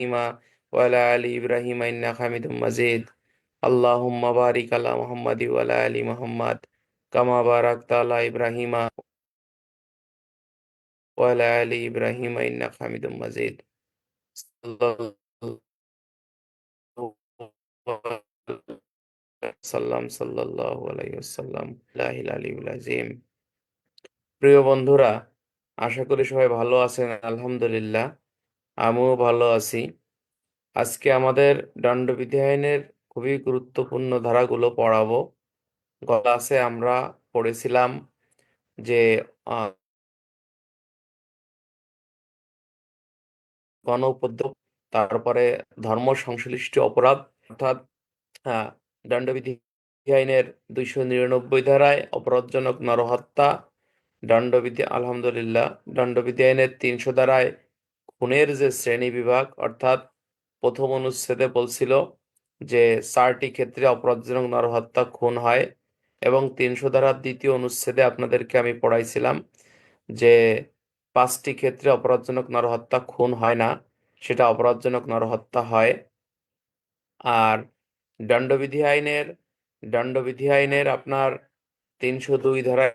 ওয়ালা আলি ইব্রাহিম ইন্নাকা হামিদুম মাজিদ। আল্লাহুম্মা বারিক আলা মুহাম্মাদি ওয়ালা আলি মুহাম্মাদ কামা বারাকতা আলা ইব্রাহিম ওয়ালা আলি ইব্রাহিম ইন্নাকা হামিদুম মাজিদ। সাল্লাল্লাহু আলাইহি ওয়াসাল্লাম। লাইলাহা ইল্লাল্লাহুল আযীম। প্রিয় বন্ধুরা, আশা করি সবাই ভালো আছেন। আলহামদুলিল্লাহ, আমিও ভালো আছি। আজকে আমাদের দণ্ডবিধি আইনের খুবই গুরুত্বপূর্ণ ধারাগুলো পড়াবো। গত ক্লাসে আমরা পড়েছিলাম যে আহ, গণ উপদ্রব, তারপরে ধর্ম সংশ্লিষ্ট অপরাধ, অর্থাৎ হ্যাঁ, দণ্ডবিধি আইনের 299 ধারায় অপরাধজনক নরহত্যা, দণ্ডবিধি আলহামদুলিল্লাহ দণ্ডবিধি আইনের 300 ধারায় খুনের যে শ্রেণী বিভাগ, অর্থাৎ প্রথম অনুচ্ছেদে বলছিল যে 4টি ক্ষেত্রে অপরাধজনক নরহত্যা খুন হয়, এবং 300 ধারার দ্বিতীয় অনুচ্ছেদে আপনাদেরকে আমি পড়াইছিলাম যে 5টি ক্ষেত্রে অপরাধজনক নরহত্যা খুন হয় না, সেটা অপরাধজনক নরহত্যা হয়। আর দণ্ডবিধি আইনের আপনার 302 ধারায়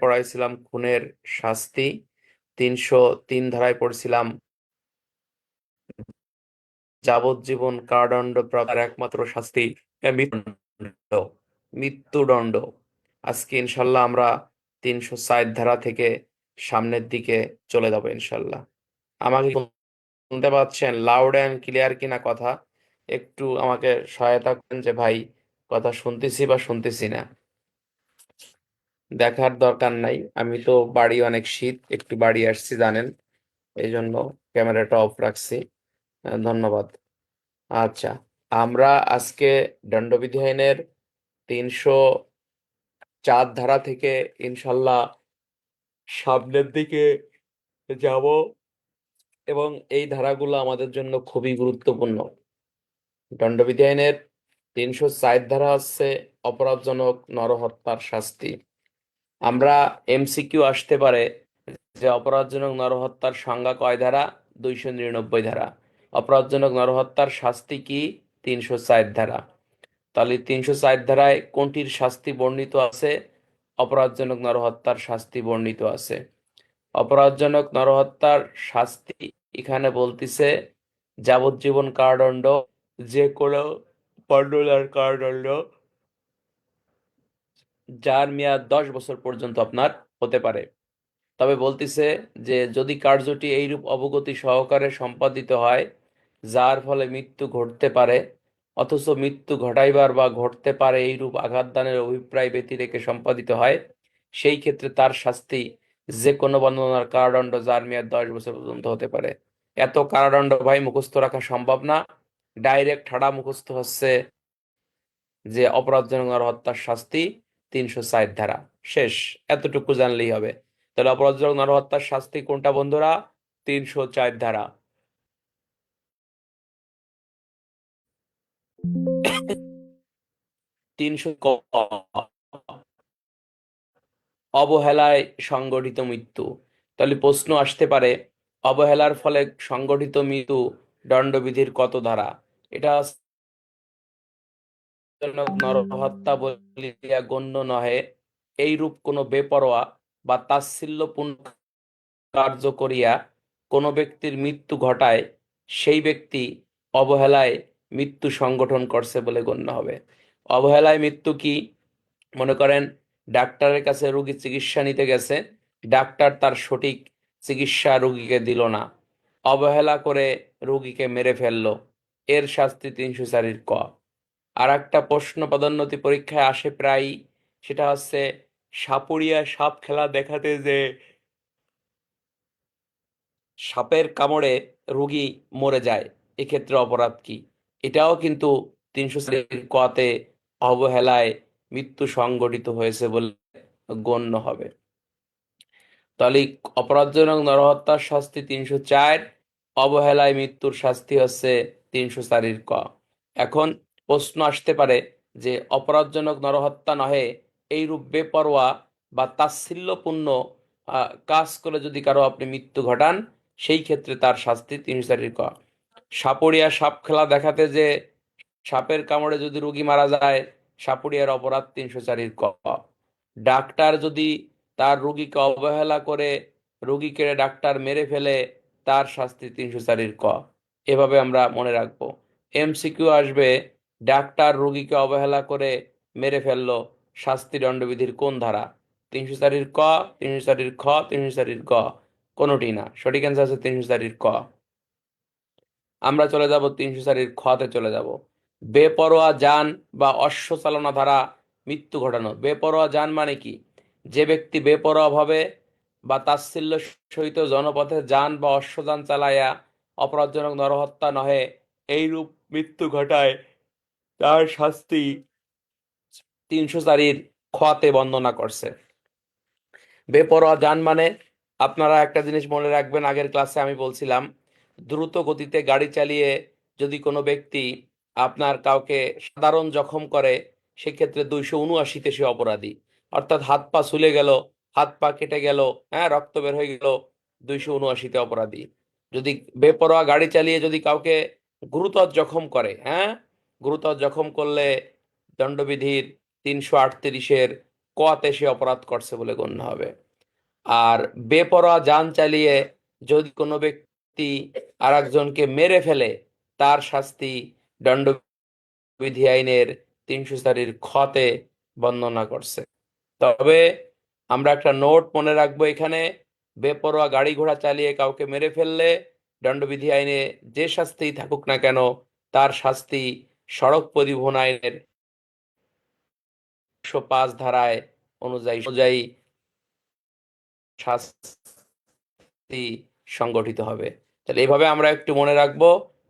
পড়াইছিলাম খুনের শাস্তি, 303 ধারায় পড়ছিলাম যাবজ্জীবন কারাদণ্ড প্রাপ্তার একমাত্র শাস্তি মৃত্যুদণ্ড। মৃত্যুদণ্ড। আজকে ইনশাল্লাহ আমরা 304 ধারা থেকে সামনের দিকে চলে যাবো ইনশাল্লাহ। আমাকে শুনতে পাচ্ছেন লাউড অ্যান্ড ক্লিয়ার কিনা কথা? একটু আমাকে সহায়তা করেন যে ভাই কথা শুনতেছি বা শুনতেছি না। দেখার দরকার নাই, আমি তো বাড়ি অনেক শীত, একটু বাড়ি আসছি জানেন, এই জন্য ক্যামেরাটা অফ রাখছি। ধন্যবাদ। আচ্ছা, আমরা আজকে দণ্ডবিধি আইনের 304 ধারা থেকে ইনশাল্লাহ সামনের দিকে যাব, এবং এই ধারাগুলো আমাদের জন্য খুবই গুরুত্বপূর্ণ। দণ্ডবিধি আইনের 304 ধারা হচ্ছে অপরাধজনক নরহত্যার শাস্তি। আমরা এমসিকিউ আসতে পারে যে অপরাধজনক নরহত্যার সংজ্ঞা কয় ধারা? 299 ধারা। অপরাধজনক নরহত্যার শাস্তি কি? 304 ধারা। তাহলে 304 ধারায় কোনটির শাস্তি বর্ণিত আছে? অপরাধজনক নরহত্যার শাস্তি বর্ণিত আছে। অপরাধজনক নরহত্যার শাস্তি এখানে বলতিছে যাবজ্জীবন কারাদণ্ড, যে কোনো দণ্ডার কারাদণ্ড, যার মেয়াদ 10 বছর পর্যন্ত আপনার হতে পারে। তবে বলতিছে যে যদি কার্যটি এইরূপ অবগতি সহকারে সম্পাদিত হয় যার ফলে মৃত্যু ঘটতে পারে, অথচ মৃত্যু ঘটাইবার বা ঘটতে পারে এইরূপ আঘাতদানের অভিপ্রায় ব্যতি রেখে সম্পাদিত হয়, সেই ক্ষেত্রে তার শাস্তি যে কোনো বর্ণনার কারাদণ্ড যার মেয়াদ 10 বছর পর্যন্ত হতে পারে। এত কারাদণ্ড ভাই মুখস্থ রাখা সম্ভব না। ডাইরেক্ট ঠাড়া মুখস্থ হচ্ছে যে অপরাধজনক নরহত্যার শাস্তি 304 ধারা, শেষ। এতটুকু জানলেই হবে। তাহলে অপরাধজনক নরহত্যার শাস্তি কোনটা বন্ধুরা? 304 ধারা। 300 অবহেলায় সংগঠিত মৃত্যু। তাহলে প্রশ্ন আসতে পারে অবহেলার ফলে সংগঠিত মৃত্যু দণ্ডবিধির কত ধারা? এটা নরহত্যা বলিয়া গণ্য নহে এইরূপ কোন বেপরোয়া বা তাচ্ছিল্যপূর্ণ কার্য করিয়া কোনো ব্যক্তির মৃত্যু ঘটায়, সেই ব্যক্তি অবহেলায় মৃত্যু সংগঠন করছে বলে গণ্য হবে। অবহেলায় মৃত্যু কি? মনে করেন ডাক্তারের কাছে রোগী চিকিৎসা নিতে গেছে, ডাক্তার তার সঠিক চিকিৎসা রোগীকে দিল না, অবহেলা করে রোগীকে মেরে ফেললো, এর শাস্তি 304 ক। আর একটা প্রশ্ন পদোন্নতি পরীক্ষায় আসে প্রায়, সেটা হচ্ছে সাপুড়িয়া সাপ খেলা দেখাতে যে সাপের কামড়ে রোগী মরে যায়, এক্ষেত্রে অপরাধ কি? এটাও কিন্তু 304 কতে অবহেলায় মৃত্যু সংঘটিত হয়েছে বলে গণ্য হবে। তাহলে অপরাধজনক নরহত্যার শাস্তি 304, অবহেলায় মৃত্যুর শাস্তি হচ্ছে 304 ক। এখন প্রশ্ন আসতে পারে যে অপরাধজনক নরহত্যা নহে এইরূপ বেপরোয়া বা তাচ্ছিল্যপূর্ণ কাজ করে যদি কারো আপনি মৃত্যু ঘটান, সেই ক্ষেত্রে তার শাস্তি 304 ক। সাপুড়িয়া সাপ খেলা দেখাতে যে সাপের কামড়ে যদি রোগী মারা যায়, সাপুড়িয়ার অপরাধ 304 ক। ডাক্তার যদি তার রোগীকে অবহেলা করে রোগীকে ডাক্তার মেরে ফেলে, তার শাস্তি 304 ক। এভাবে আমরা মনে রাখবো। এমসিকিউ আসবে, ডাক্তার রোগীকে অবহেলা করে মেরে ফেললো, শাস্তি দণ্ডবিধির কোন ধারা? 304 ক, 304 খ, 304 গ, কোনোটি না। সঠিক অ্যান্সার আছে 304 ক। আমরা চলে যাব 304 খতে চলে যাব। বেপরোয়া যান বা অশ্ব চালনা দ্বারা মৃত্যু ঘটানো। বেপরোয়া যান মানে কি? যে ব্যক্তি বেপরোয়া ভাবে বা তাচ্ছিল্য সহিত জনপথে যান বা অশ্বযান চালাইয়া অপরাধজনক নরহত্যা নহে এইরূপ মৃত্যু ঘটায়, তার শাস্তি 304 খতে বর্ণনা করছে। বেপরোয়া যান মানে, আপনারা একটা জিনিস মনে রাখবেন, আগের ক্লাসে আমি বলছিলাম, দ্রুত গতিতে গাড়ি চালিয়ে যদি কোনো ব্যক্তি আপনার কাউকে সাধারণ জখম করে, সেক্ষেত্রে 279-তে সে অপরাধী। অর্থাৎ হাত পা ছুলে গেল, হাত পা কেটে গেল, হ্যাঁ, রক্ত বের হয়ে গেল, 279-তে অপরাধী। যদি বেপরোয়া গাড়ি চালিয়ে যদি কাউকে গুরুতর জখম করে, হ্যাঁ, গুরুতর জখম করলে দণ্ডবিধির 338-এর কতে সে অপরাধ করছে বলে গণ্য হবে। আর বেপরোয়া যান চালিয়ে যদি কোনো ব্যক্তি আর একজনকে মেরে ফেলে, তার শাস্তি দণ্ডবিধি আইনের 304 খতে বর্ণনা করছে। তবে আমরা একটা নোট মনে রাখবো এখানে, বেপরোয়া গাড়ি ঘোড়া চালিয়ে কাউকে মেরে ফেললে দণ্ডবিধি আইনে যে শাস্তি থাকুক না কেন, তার শাস্তি সড়ক পরিবহন আইনের 105 ধারায় অনুযায়ী অনুযায়ী শাস্তি সংগঠিত হবে। তাহলে এইভাবে আমরা একটু মনে রাখবো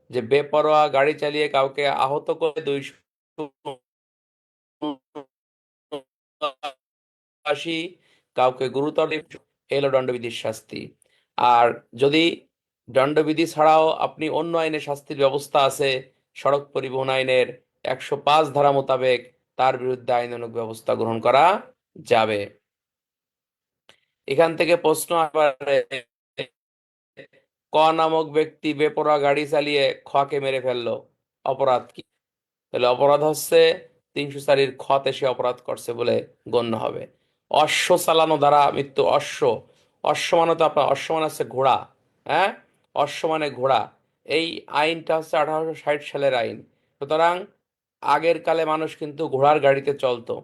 যে বেপরোয়া গাড়ি চালিয়ে কাউকে আহত করে 280, কাউকে গুরুতর এলো দণ্ডবিধির শাস্তি। আর যদি দণ্ডবিধি ছাড়াও আপনি অন্য আইনে শাস্তির ব্যবস্থা আছে, সড়ক পরিবহন আইনের 105 ধারা মোতাবেক তার বিরুদ্ধে আইনানুগ ব্যবস্থা গ্রহণ করা যাবে। এখান থেকে প্রশ্ন আসবে, ক নামক ব্যক্তি বেপরোয়া গাড়ি চালিয়ে খকে মেরে ফেললো, অপরাধ কি? তাহলে অপরাধ হচ্ছে 304 খতে সে অপরাধ করছে বলে গণ্য হবে। অশ্ব চালানো দ্বারা মৃত্যু। অশ্ব, অশ্ব মানে তো আপনার, অশ্ব মানে হচ্ছে ঘোড়া, হ্যাঁ, অশ্ব মানে ঘোড়া। এই আইনটা হচ্ছে 1860 সালের আইন। সুতরাং আগের কালে মানুষ কিন্তু ঘোড়ার গাড়িতে চলতো।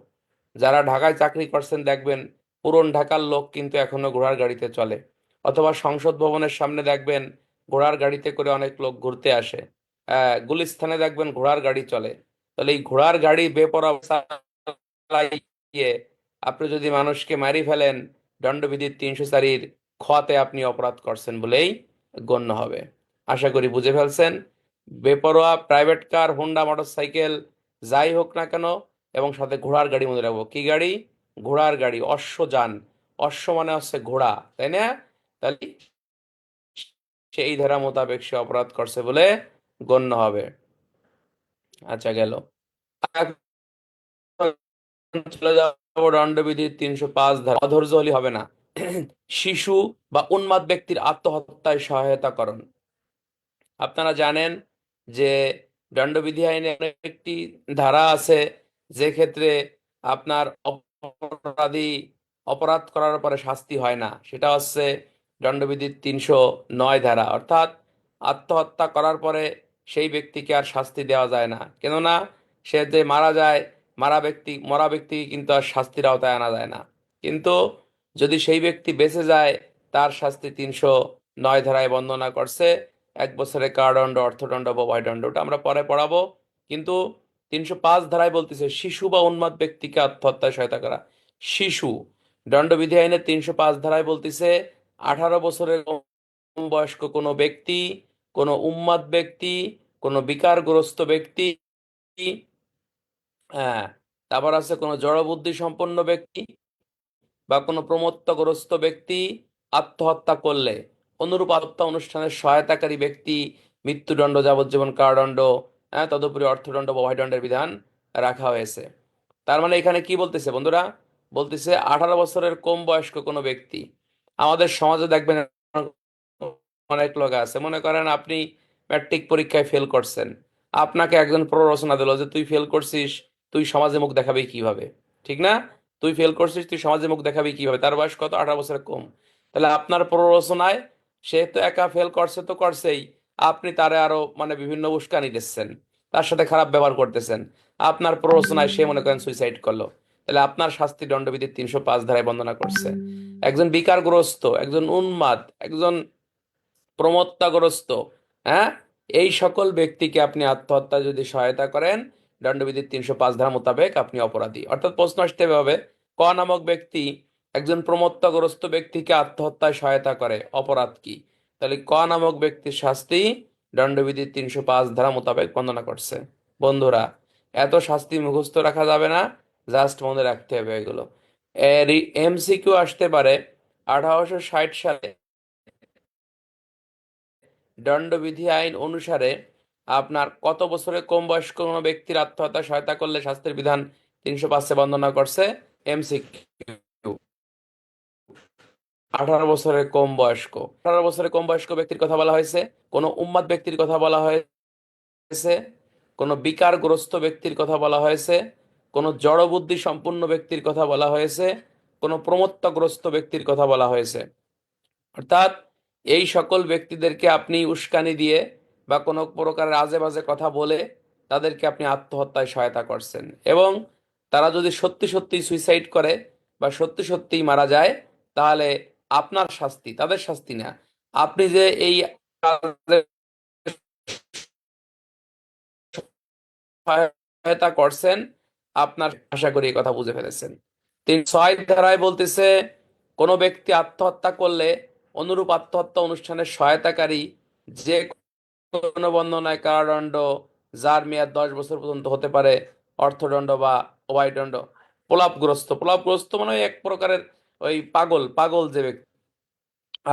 যারা ঢাকায় চাকরি করছেন দেখবেন, পুরন ঢাকার লোক কিন্তু এখনো ঘোড়ার গাড়িতে চলে। অথবা সংসদ ভবনের সামনে দেখবেন ঘোড়ার গাড়িতে করে অনেক লোক ঘুরতে আসে। গুলিস্তানে দেখবেন ঘোড়ার গাড়ি চলে। তাহলে এই ঘোড়ার গাড়ি বেপরোয়া চালাইয়ে আপনি যদি মানুষকে মারি ফেলেন, দণ্ডবিধির 304 খতে আপনি অপরাধ করছেন বলেই গণ্য হবে। আশা করি বুঝে ফেলছেন। বেপরোয়া প্রাইভেট কার, হোন্ডা মোটরসাইকেল, যাই হোক না কেন, এবং সাথে ঘোড়ার গাড়ি মনে রাখবো। কি গাড়ি? ঘোড়ার গাড়ি, অশ্বযান। অশ্ব মানে হচ্ছে ঘোড়া, তাই না? তাহলে সেই ধারা মোতাবেক সে অপরাধ করছে বলে গণ্য হবে। আচ্ছা, গেল। চলে যাবো দণ্ডবিধির 305 ধারা। অধৈর্য হলে হবে না। শিশু বা উন্মাদ ব্যক্তির আত্মহত্যায় সহায়তা করণ। আপনারা জানেন যে দণ্ডবিধি আইনে একটি ধারা আছে, যে ক্ষেত্রে আপনার অপরাধী অপরাধ করার পরে শাস্তি হয় না। সেটা হচ্ছে দণ্ডবিধির 309 ধারা। অর্থাৎ আত্মহত্যা করার পরে সেই ব্যক্তিকে আর শাস্তি দেওয়া যায় না। কেননা সে যে মারা যায়, মরা ব্যক্তিকে কিন্তু আর শাস্তির আওতায় আনা যায় না। কিন্তু যদি সেই ব্যক্তি বেঁচে যায়, তার শাস্তি 309 ধারায় বর্ণনা করছে। 1 বছরের কারাদণ্ড, অর্থদণ্ড বা অভয়দণ্ড। ওটা আমরা পরে পড়াবো। কিন্তু 305 ধারায় বলতেছে শিশু বা উন্মাদ ব্যক্তিকে আত্মহত্যায় সহায়তা করা। শিশু, দণ্ডবিধি আইনের 305 ধারায় বলতেছে 18 বছরের কম বয়স্ক কোনো ব্যক্তি, কোনো উন্মাদ ব্যক্তি, কোনো বিকারগ্রস্ত ব্যক্তি, হ্যাঁ, তারপর আছে কোনো জড়বুদ্ধি সম্পন্ন ব্যক্তি বা কোনো প্রমত্তগ্রস্ত ব্যক্তি আত্মহত্যা করলে অনুরূপ আত্মহত্যা অনুষ্ঠানের সহায়তাকারী ব্যক্তি মৃত্যুদণ্ড, যাবজ্জীবন কারাদণ্ড, হ্যাঁ, তদুপরি অর্থদণ্ড বা অভয়দণ্ডের বিধান রাখা হয়েছে। তার মানে এখানে কি বলতেছে বন্ধুরা? বলতেছে 18 বছরের কম বয়স্ক কোনো ব্যক্তি। আমাদের সমাজে দেখবেন অনেক লোক আছে, মনে করেন আপনি ম্যাট্রিক পরীক্ষায় ফেল করছেন, আপনাকে একজন প্ররোচনা দিল যে তুই ফেল করছিস, তুই সমাজে মুখ দেখাবি কিভাবে, ঠিক না? তুই ফেল করছিস, তুই সমাজে মুখ দেখাবি কিভাবে? তার বয়স কত? 18 বছরের কম। তাহলে আপনার প্ররোচনায় সে তো একা ফেল করছে তো করছেই, আপনি তারে আরো মানে বিভিন্ন উস্কানি দিচ্ছেন, তার সাথে খারাপ ব্যবহার করতেছেন, আপনার প্ররোচনায় সে মনে করেন সুইসাইড করলো, তাহলে আপনার শাস্তি দণ্ডবিধির 305 ধারায় বর্ণনা করছে। একজন বিকারগ্রস্ত, একজন উন্মাদ, একজন প্রমত্তাগ্রস্ত, হ্যাঁ, এই সকল ব্যক্তিকে আপনি আত্মহত্যা যদি সহায়তা করেন, দণ্ডবিধির 305 ধারা মোতাবেক আপনি অপরাধী। অর্থাৎ প্রশ্ন আসতে হবে, ক নামক ব্যক্তি একজন প্রমত্তাগ্রস্ত ব্যক্তিকে আত্মহত্যায় সহায়তা করে, অপরাধ কি? তাহলে ক নামক ব্যক্তির শাস্তি দণ্ডবিধির 305 ধারা মোতাবেক বর্ণনা করছে। বন্ধুরা, এত শাস্তি মুখস্থ রাখা যাবে না, জাস্ট মনে রাখতে হবে এগুলো। এমসিকিউ আসতে পারে, 1860 সালে দণ্ডবিধি আইন অনুসারে আপনার কত বছরের কম বয়স্ক কোনো ব্যক্তির আত্মহত্যা সহায়তা করলে শাস্তির বিধান 305 বর্ণনা করছে? এমসিকিউ, 18 বছরের কম বয়স্ক। 18 বছরের কম বয়স্ক ব্যক্তির কথা বলা হয়েছে, কোনো উম্মাদ ব্যক্তির কথা বলা হয়েছে, কোনো বিকারগ্রস্ত ব্যক্তির কথা বলা হয়েছে, কোনো জড়বুদ্ধি সম্পন্ন ব্যক্তির কথা বলা হয়েছে, কোনো প্রমত্তগ্রস্ত ব্যক্তির কথা বলা হয়েছে। অর্থাৎ এই সকল ব্যক্তিদেরকে আপনি উস্কানি দিয়ে বা কোনো প্রকারের আজে বাজে কথা বলে তাদেরকে আপনি আত্মহত্যায় সহায়তা করছেন, এবং তারা যদি সত্যি সত্যি সুইসাইড করে বা সত্যি সত্যি মারা যায়, তাহলে আপনার শাস্তি, তাদের শাস্তি না, আপনি যে এই সহায়তা করছেন, আপনার, আশা করি এই কথা বুঝে ফেলেছেন। 306 ধারায় বলতেছে, কোনো ব্যক্তি আত্মহত্যা করলে অনুরূপ আত্মহত্যা অনুষ্ঠানের সহায়তাকারী যে কোনো বর্ণনায় কারাদণ্ড, যার মেয়াদ 10 বছর পর্যন্ত হতে পারে, অর্থদণ্ড বা অভয়দণ্ড। প্রলাপগ্রস্ত, প্রলাপগ্রস্ত মানে ওই এক প্রকারের ওই পাগল, পাগল যে ব্যক্তি।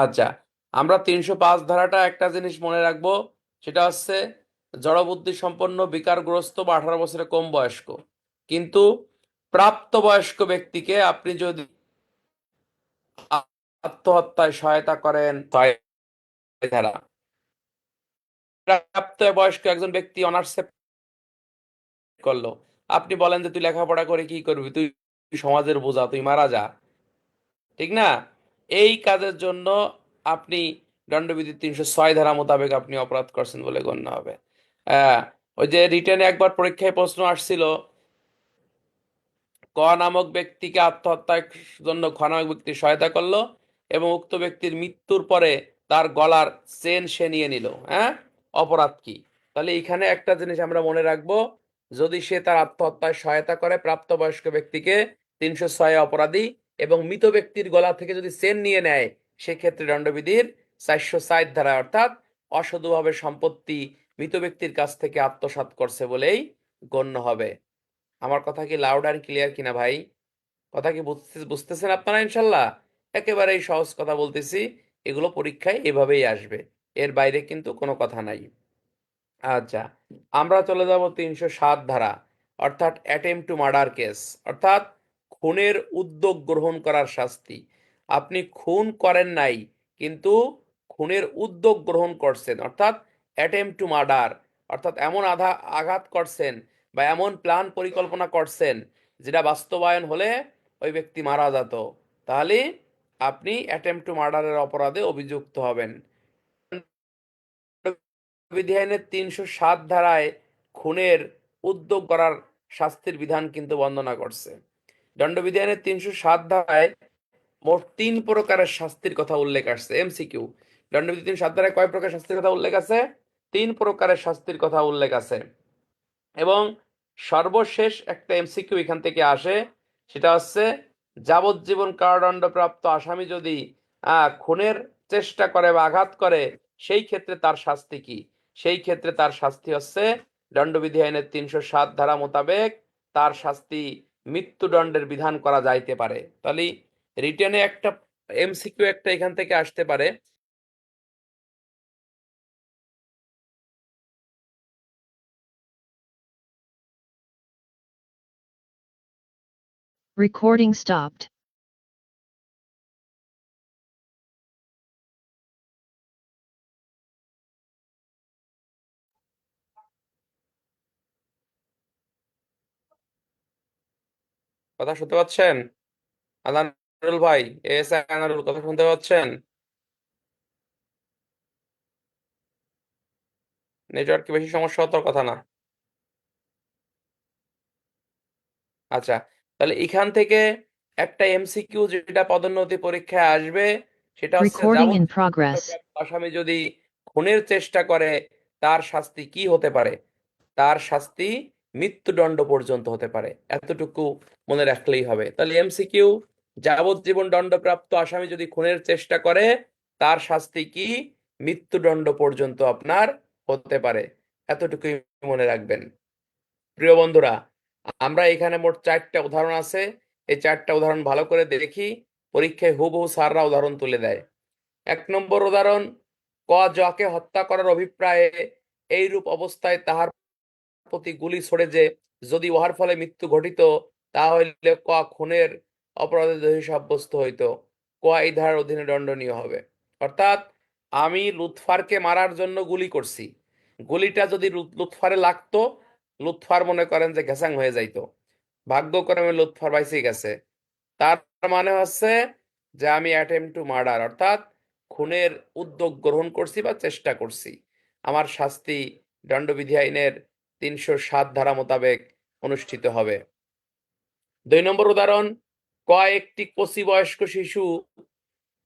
আচ্ছা, আমরা 305 ধারাটা একটা জিনিস মনে রাখবো, সেটা হচ্ছে জড়বুদ্ধি সম্পন্ন, বিকারগ্রস্ত বা 18 বছরের কম বয়স্ক। কিন্তু প্রাপ্তবয়স্ক ব্যক্তিকে আপনি যদি আত্মহত্যায় সহায়তা করেন, 6 ধারা, প্রাপ্তবয়স্ক একজন ব্যক্তি অনার্সে করলো, আপনি বলেন যে তুই লেখাপড়া করে কি করবি, তুই সমাজের বোঝা, তুই মারা যা, ঠিক না? এই কাজের জন্য আপনি দণ্ডবিধির 306 ধারা মোতাবেক আপনি অপরাধ করছেন বলে গণ্য হবে। আহ ওই যে রিটেনে একবার পরীক্ষায় প্রশ্ন আসছিল, ক নামক ব্যক্তিকে আত্মহত্যার জন্য খ নামক ব্যক্তি সহায়তা করলো এবং উক্ত ব্যক্তির মৃত্যুর পরে তার গলার চেন সে নিয়ে নিল, হ্যাঁ, অপরাধ কি? তাহলে এখানে একটা জিনিস আমরা মনে রাখবো, যদি সে তার আত্মহত্যায় সহায়তা করে প্রাপ্তবয়স্ক ব্যক্তিকে, 306 অপরাধী, এবং মৃত ব্যক্তির গলা থেকে যদি চেন নিয়ে নেয়, সেক্ষেত্রে দণ্ডবিধির 460 ধারা, অর্থাৎ অসাধুভাবে সম্পত্তি মৃত ব্যক্তির কাছ থেকে আত্মসাৎ করছে বলেই গণ্য হবে। আমার কথা কি লাউড আর ক্লিয়ার কিনা ভাই? কথা কি বুঝতেছেন আপনারা? ইনশাল্লাহ একেবারেই সহজ কথা বলতেছি, এগুলো পরীক্ষায় এভাবেই আসবে, এর বাইরে কিন্তু কোনো কথা নাই। আচ্ছা, আমরা চলে যাব 307 ধারা, অর্থাৎ অ্যাটেম্প টু মার্ডার কেস, অর্থাৎ খুনের উদ্যোগ গ্রহণ করার শাস্তি। আপনি খুন করেন নাই, কিন্তু খুনের উদ্যোগ গ্রহণ করছেন, অর্থাৎ অ্যাটেম্প টু মার্ডার, অর্থাৎ এমন আঘাত করছেন বা এমন প্ল্যান পরিকল্পনা করছেন যেটা বাস্তবায়ন হলে ওই ব্যক্তি মারা যেত, তাহলে আপনি অ্যাটেম্প টু মার্ডারের অপরাধে অভিযুক্ত হবেন। বিধি আইনের 307 ধারায় খুনের উদ্যোগ করার শাস্তির বিধান কিন্তু বর্ণনা করছে। দণ্ডবিধি আইনের 307 ধারায় মোট 3 প্রকারের শাস্তির কথা উল্লেখ আছে। এমসিকিউ, দণ্ডবিধি 307 ধারায় কয় প্রকার শাস্তির কথা উল্লেখ আছে? 3 প্রকারের শাস্তির কথা উল্লেখ আছে। এবং সর্বশেষ একটা এমসিকিউ এখান থেকে আসে, সেটা হচ্ছে যাবজ্জীবন কারাদণ্ডপ্রাপ্ত আসামি যদি খুনের চেষ্টা করে বা আঘাত করে, সেই ক্ষেত্রে তার শাস্তি কি? সেই ক্ষেত্রে তার শাস্তি হচ্ছে দণ্ডবিধি আইনের 307 ধারা মোতাবেক তার শাস্তি মৃত্যুদণ্ডের বিধান করা যাইতে পারে। তাহলে রিটেনে একটা এমসিকিউ একটা এখান থেকে আসতে পারে, Recording stopped. কথা শুনতে পাচ্ছেন? আনারুল ভাই, এস আনারুল, কথা শুনতে পাচ্ছেন? নেটওয়ার্কে বেশি সমস্যা হওয়ার কথা না। আচ্ছা, তাহলে এখান থেকে একটা এমসিকিউ যেটা পদোন্নতি পরীক্ষায় আসবে, সেটা হচ্ছে Recording in যাবজ্জীবন progress. দণ্ডপ্রাপ্ত আসামি যদি খুনের চেষ্টা করে তার শাস্তি কি হতে পারে? তার শাস্তি মৃত্যুদণ্ড পর্যন্ত হতে পারে, এতটুকু মনে রাখলেই হবে। তাহলে এমসিকিউ, যাবজ্জীবন দণ্ডপ্রাপ্ত আসামি যদি খুনের চেষ্টা করে তার শাস্তি কি? মৃত্যুদণ্ড পর্যন্ত আপনার হতে পারে, এতটুকুই মনে রাখবেন। প্রিয় বন্ধুরা, আমরা এখানে মোট 4টা উদাহরণ আছে। এই 4টা উদাহরণ ভালো করে দেখি, পরীক্ষায় হুবহু স্যাররা উদাহরণ তুলে দেয়। 1 নম্বর উদাহরণ, ক জকে হত্যা করার অভিপ্রায়ে এইরূপ অবস্থায় তাহার প্রতি গুলি ছোড়ে যে যদি উহার ফলে মৃত্যু ঘটিত, তা হইলে ক খুনের অপরাধে দোষী সাব্যস্ত হইত, ক এই ধারার অধীনে দণ্ডনীয় হবে। অর্থাৎ আমি লুৎফারকে মারার জন্য গুলি করছি, গুলিটা যদি লুৎফারে লাগতো, লুৎফার মনে করেন যে ঘেসাং হয়ে যাইতো, ভাগ্যক্রমে লুৎফার বাইসে গেছে। তার মানে হচ্ছে যে আমি অ্যাটেম্প টু মার্ডার, অর্থাৎ খুনের উদ্যোগ গ্রহণ করছি বা চেষ্টা করছি। আমার শাস্তি দণ্ডবিধি আইনের 307 ধারা মোতাবেক অনুষ্ঠিত হবে। 2 নম্বর উদাহরণ, ক একটি কচি বয়স্ক শিশু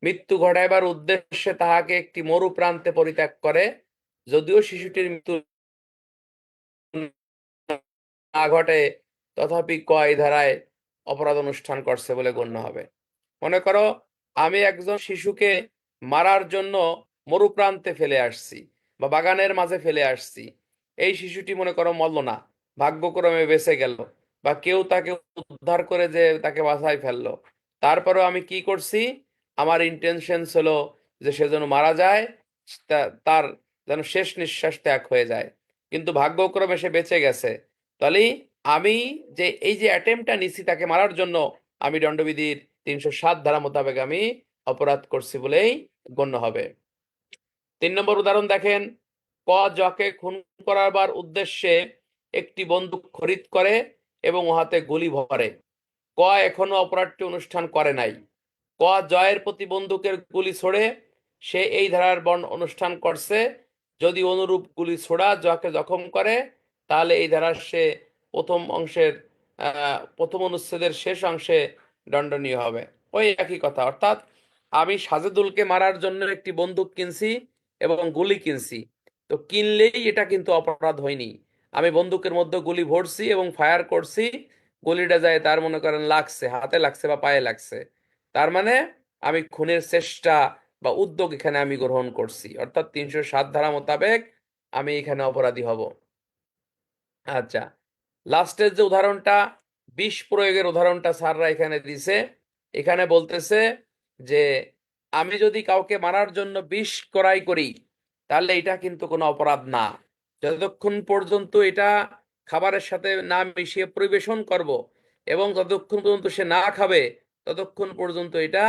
মৃত্যু ঘটাইবার উদ্দেশ্যে তাহাকে একটি মরু প্রান্তে পরিত্যাগ করে, যদিও শিশুটির মৃত্যু না ঘটে, তথাপি ক এই ধারায় অপরাধ অনুষ্ঠান করছে বলে গণ্য হবে। মনে করো আমি একজন শিশুকে মারার জন্য মরুপ্রান্তে ফেলে আসছি বা বাগানের মাঝে ফেলে আসছি। এই শিশুটি মনে করো মরল না, ভাগ্যক্রমে বেঁচে গেল, বা কেউ তাকে উদ্ধার করে যে তাকে বাঁচায় ফেললো। তারপরেও আমি কি করছি? আমার ইন্টেনশন ছিল যে সে যেন মারা যায়, তার যেন শেষ নিঃশ্বাস ত্যাগ হয়ে যায়, কিন্তু ভাগ্যক্রমে সে বেঁচে গেছে। তাহলে আমি যে এই যে অ্যাটেম্পটা নিছি তাকে মারার জন্য, আমি দণ্ডবিধির 307 ধারা মোতাবেক আমি অপরাধ করছি বলেই গণ্য হবে। 3 নম্বর উদাহরণ দেখেন, ক জকে খুন করাবার উদ্দেশ্যে একটি বন্দুক খরিদ করে এবং উহাতে গুলি ভরে, ক এখনো অপরাধটি অনুষ্ঠান করে নাই, ক জয়ের প্রতি বন্দুকের গুলি ছোড়ে, সে এই ধারার অনুষ্ঠান করছে। যদি অনুরূপ গুলি ছোড়া জকে জখম করে, তাহলে এই ধারার সে প্রথম অংশের প্রথম অনুচ্ছেদের শেষ অংশে দণ্ডনীয় হবে। ওই একই কথা, অর্থাৎ আমি সাজেদুলকে মারার জন্য একটি বন্দুক কিনছি এবং গুলি কিনছি, তো কিনলেই এটা কিন্তু অপরাধ হয়নি। আমি বন্দুকের মধ্যে গুলি ভরছি এবং ফায়ার করছি, গুলিটা যায় তার মনে করেন লাগছে, হাতে লাগছে বা পায়ে লাগছে, তার মানে আমি খুনের চেষ্টা বা উদ্যোগ এখানে আমি গ্রহণ করছি, অর্থাৎ 307 ধারা মোতাবেক আমি এখানে অপরাধী হব। আচ্ছা, লাস্টের যে উদাহরণটা, বিষ প্রয়োগের উদাহরণটা স্যাররা এখানে দিছে। এখানে বলতেছে যে আমি যদি কাউকে মারার জন্য বিষ ক্রয় করি, তাহলে এটা কিন্তু কোনো অপরাধ না, যতক্ষণ পর্যন্ত এটা খাবারের সাথে না মিশিয়ে পরিবেশন করব এবং যতক্ষণ পর্যন্ত সে না খাবে, ততক্ষণ পর্যন্ত এটা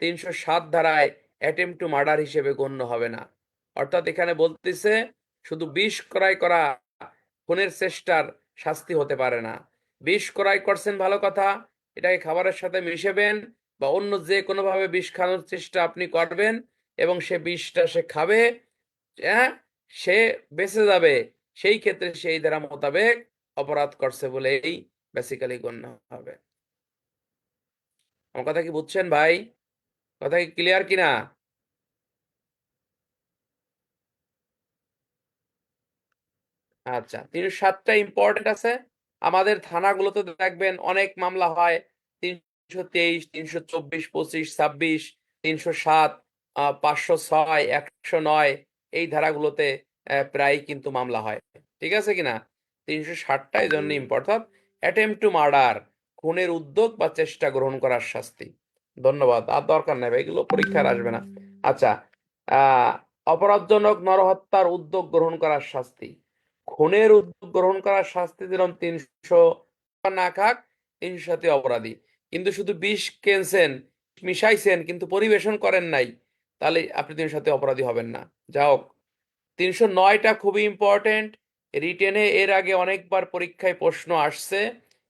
307 ধারায় অ্যাটেম্প টু মার্ডার হিসেবে গণ্য হবে না। অর্থাৎ এখানে বলতেছে শুধু বিষ ক্রয় করা খুনের চেষ্টার শাস্তি হতে পারে না। বিষ ক্রয় করছেন ভালো কথা, এটাকে খাবারের সাথে মিশাবেন বা অন্য যে কোনো ভাবে বিষ খাওয়ানোর চেষ্টা আপনি করবেন এবং সে বিষটা সে খাবে, হ্যাঁ, সে বেঁচে যাবে, সেই ক্ষেত্রে সেই ধারা মোতাবেক অপরাধ করছে বলেই বেসিক্যালি গণ্য হবে। আমার কথা কি বুঝছেন ভাই? কথা কি ক্লিয়ার কিনা? আচ্ছা, 307টা ইম্পর্টেন্ট আছে। আমাদের থানাগুলোতে দেখবেন অনেক মামলা হয়, 323, 324, 25, 26, 307, 506, 109, এই ধারাগুলোতে প্রায় কিন্তু মামলা হয়। ঠিক আছে কিনা? 307টা এই জন্য ইম্পর্টেন্ট, অ্যাটেম্প টু মার্ডার, খুনের উদ্যোগ বা চেষ্টা গ্রহণ করার শাস্তি। ধন্যবাদ, আর দরকার নেই ভাই, এগুলো পরীক্ষার আসবে না। আচ্ছা, আহ অপরাধজনক নরহত্যার উদ্যোগ গ্রহণ করার শাস্তি। খুনের উদ্যোগ গ্রহণ করার শাস্তি যেরকম 300 না খাক, 307 অপরাধী, কিন্তু শুধু বিষ কিনছেন, মিশাইছেন কিন্তু পরিবেশন করেন নাই, তাহলে আপনি 307 অপরাধী হবেন না। যাই হোক, 309টা খুবই ইম্পর্টেন্ট, রিটেনে এর আগে অনেকবার পরীক্ষায় প্রশ্ন আসছে।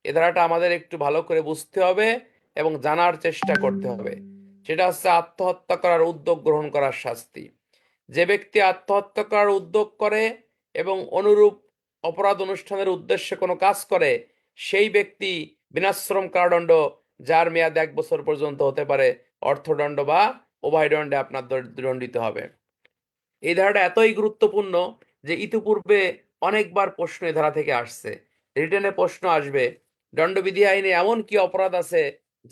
এ ধারাটা আমাদের একটু ভালো করে বুঝতে হবে এবং জানার চেষ্টা করতে হবে। সেটা হচ্ছে আত্মহত্যা করার উদ্যোগ গ্রহণ করার শাস্তি। যে ব্যক্তি আত্মহত্যা করার উদ্যোগ করে এবং অনুরূপ অপরাধ অনুষ্ঠানের উদ্দেশ্যে কোনো কাজ করে, সেই ব্যক্তি বিনাশ্রম কারাদণ্ড, যার মেয়াদ 1 বছর পর্যন্ত হতে পারে, অর্থদণ্ড বা উভয় দণ্ডে আপনার দণ্ডিত হবে। এই ধারাটা এতই গুরুত্বপূর্ণ যে ইতিপূর্বে অনেকবার প্রশ্ন এ ধারা থেকে আসছে। রিটেনে প্রশ্ন আসবে, দণ্ডবিধি আইনে এমন কি অপরাধ আছে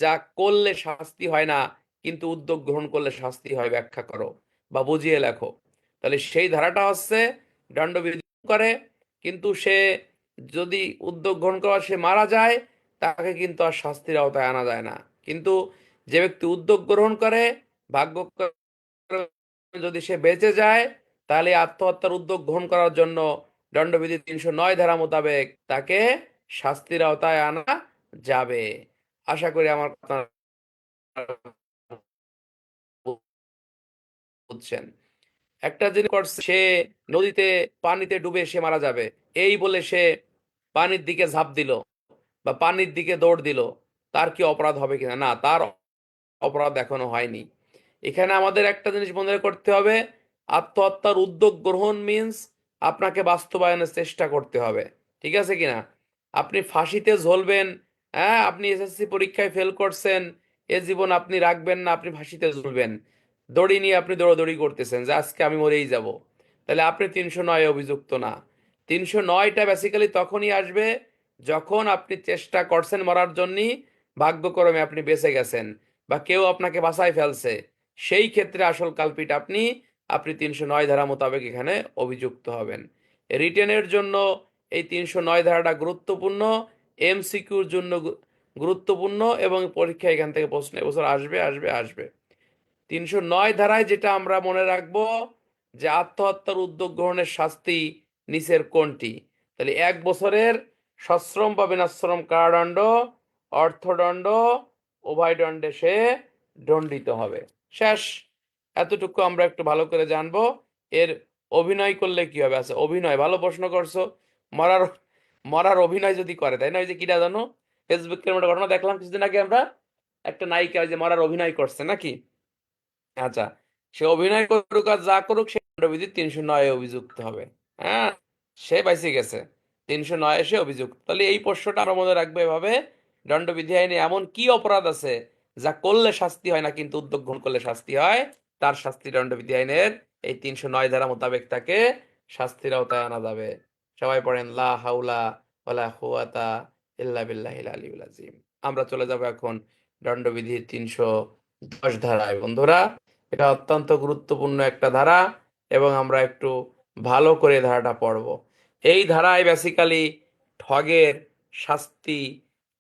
যা করলে শাস্তি হয় না কিন্তু উদ্যোগ গ্রহণ করলে শাস্তি হয়, ব্যাখ্যা করো বা বুঝিয়ে লেখো। তাহলে সেই ধারাটা হচ্ছে, দণ্ডবিধি করে কিন্তু সে যদি উদ্যোগ গ্রহণ করা সে মারা যায়, তাকে কিন্তু আর শাস্তির আওতায় আনা যায় না। কিন্তু যে ব্যক্তি উদ্যোগ গ্রহণ করে, ভাগ্য যদি সে বেঁচে যায়, তাহলে আত্মহত্যার উদ্যোগ গ্রহণ করার জন্য দণ্ডবিধি 309 ধারা মোতাবেক তাকে শাস্তির আওতায় আনা যাবে। আশা করি আমার কথা বুঝছেন। একটা জিনিস করছে, সে নদীতে পানিতে ডুবে সে মারা যাবে, এই বলে সে পানির দিকে ঝাঁপ দিল বা পানির দিকে দৌড় দিল, তার কি অপরাধ হবে কিনা? না, তার অপরাধ এখনো হয়নি। এখানে আমাদের একটা জিনিস মনে করতে হবে, আত্মহত্যার উদ্যোগ গ্রহণ মিন্স আপনাকে বাস্তবায়নের চেষ্টা করতে হবে। ঠিক আছে কিনা? আপনি ফাঁসিতে ঝুলবেন, হ্যাঁ, আপনি এসএসসি পরীক্ষায় ফেল করছেন, এ জীবন আপনি রাখবেন না, আপনি ফাঁসিতে ঝুলবেন, দড়ি নিয়ে আপনি দৌড়াদৌড়ি করতেছেন যে আজকে আমি মরেই যাব, তাহলে আপনি 309 অভিযুক্ত না। 309টা বেসিক্যালি তখনই আসবে যখন আপনি চেষ্টা করছেন মরার জন্যই, ভাগ্যক্রমে আপনি বেঁচে গেছেন বা কেউ আপনাকে বাঁচায় ফেলছে, সেই ক্ষেত্রে আসল কালপিট আপনি। আপনি 309 ধারা মোতাবেক এখানে অভিযুক্ত হবেন। রিটেনের জন্য এই 309 ধারাটা গুরুত্বপূর্ণ, এমসিকিউর জন্য গুরুত্বপূর্ণ, এবং পরীক্ষা এখান থেকে প্রশ্ন এবছর আসবে আসবে আসবে। 309 ধারায় যেটা আমরা মনে রাখবো, যে আত্মহত্যার উদ্যোগ গ্রহণের শাস্তি নিচের কোনটি? তাহলে 1 বছরের সশ্রম বা বিনাশ্রম কারাদণ্ড, অর্থদণ্ড, উভয় দণ্ডে সে দণ্ডিত হবে। শেষ। এতটুকু আমরা একটু ভালো করে জানবো। এর অভিনয় করলে কি হবে? আচ্ছা, অভিনয় ভালো প্রশ্ন করছো। মরার মরার অভিনয় যদি করে, তাই না? ওই যে কিটা জানো, ফেসবুকের একটা ঘটনা দেখলাম কিছুদিন আগে আমরা, একটা নায়িকা ওই যে মরার অভিনয় করছে নাকি। আচ্ছা, সে অভিনয় করুক আর যা করুক, সে দণ্ডবিধির 309 অভিযুক্ত হবে। হ্যাঁ, সে বাইসে গেছে, 309 সে অভিযুক্ত। তাহলে এই প্রশ্নটা আমরা মনে রাখবো এভাবে, দণ্ডবিধি আইনে এমন কি অপরাধ আছে যা করলে শাস্তি হয় না কিন্তু উদ্যোগ গ্রহণ করলে শাস্তি হয়, তার শাস্তি দণ্ডবিধি আইনের এই 309 ধারা মোতাবেক তাকে শাস্তির আওতায় আনা যাবে। সবাই পড়েন লা হাউলা ওয়ালা কুওয়াতা ইল্লা বিল্লাহিল আলিয়্যিল আযীম। আমরা চলে যাব এখন দণ্ডবিধির 310 ধারায়। বন্ধুরা, এটা অত্যন্ত গুরুত্বপূর্ণ একটা ধারা এবং আমরা একটু ভালো করে ধারাটা পড়ব। এই ধারায় বেসিক্যালি ঠগের শাস্তি,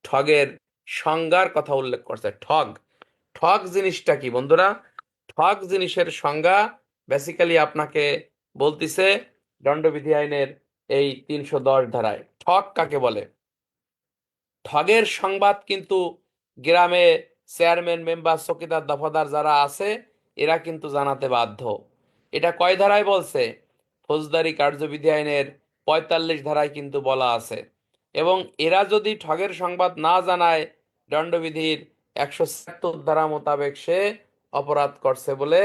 ঠগের সংজ্ঞার কথা উল্লেখ করছে। ঠগ, ঠগ জিনিসটা কি বন্ধুরা? ঠগ জিনিসের সংজ্ঞা বেসিক্যালি আপনাকে বলতিছে দণ্ডবিধি আইনের এই 310 ধারায়। ঠগ কাকে বলে? ঠগের সংবাদ কিন্তু গ্রামে চেয়ারম্যান, মেম্বার, চকিদার, দফাদার যারা আছে, এরা কিন্তু জানাতে বাধ্য। এটা কয় ধারায় বলছে? ফৌজদারি কার্যবিধি আইনের 45 ধারায় কিন্তু বলা আছে। এবং এরা যদি ঠগের সংবাদ না জানায়, দণ্ডবিধির 176 ধারা মোতাবেক সে অপরাধ করছে বলে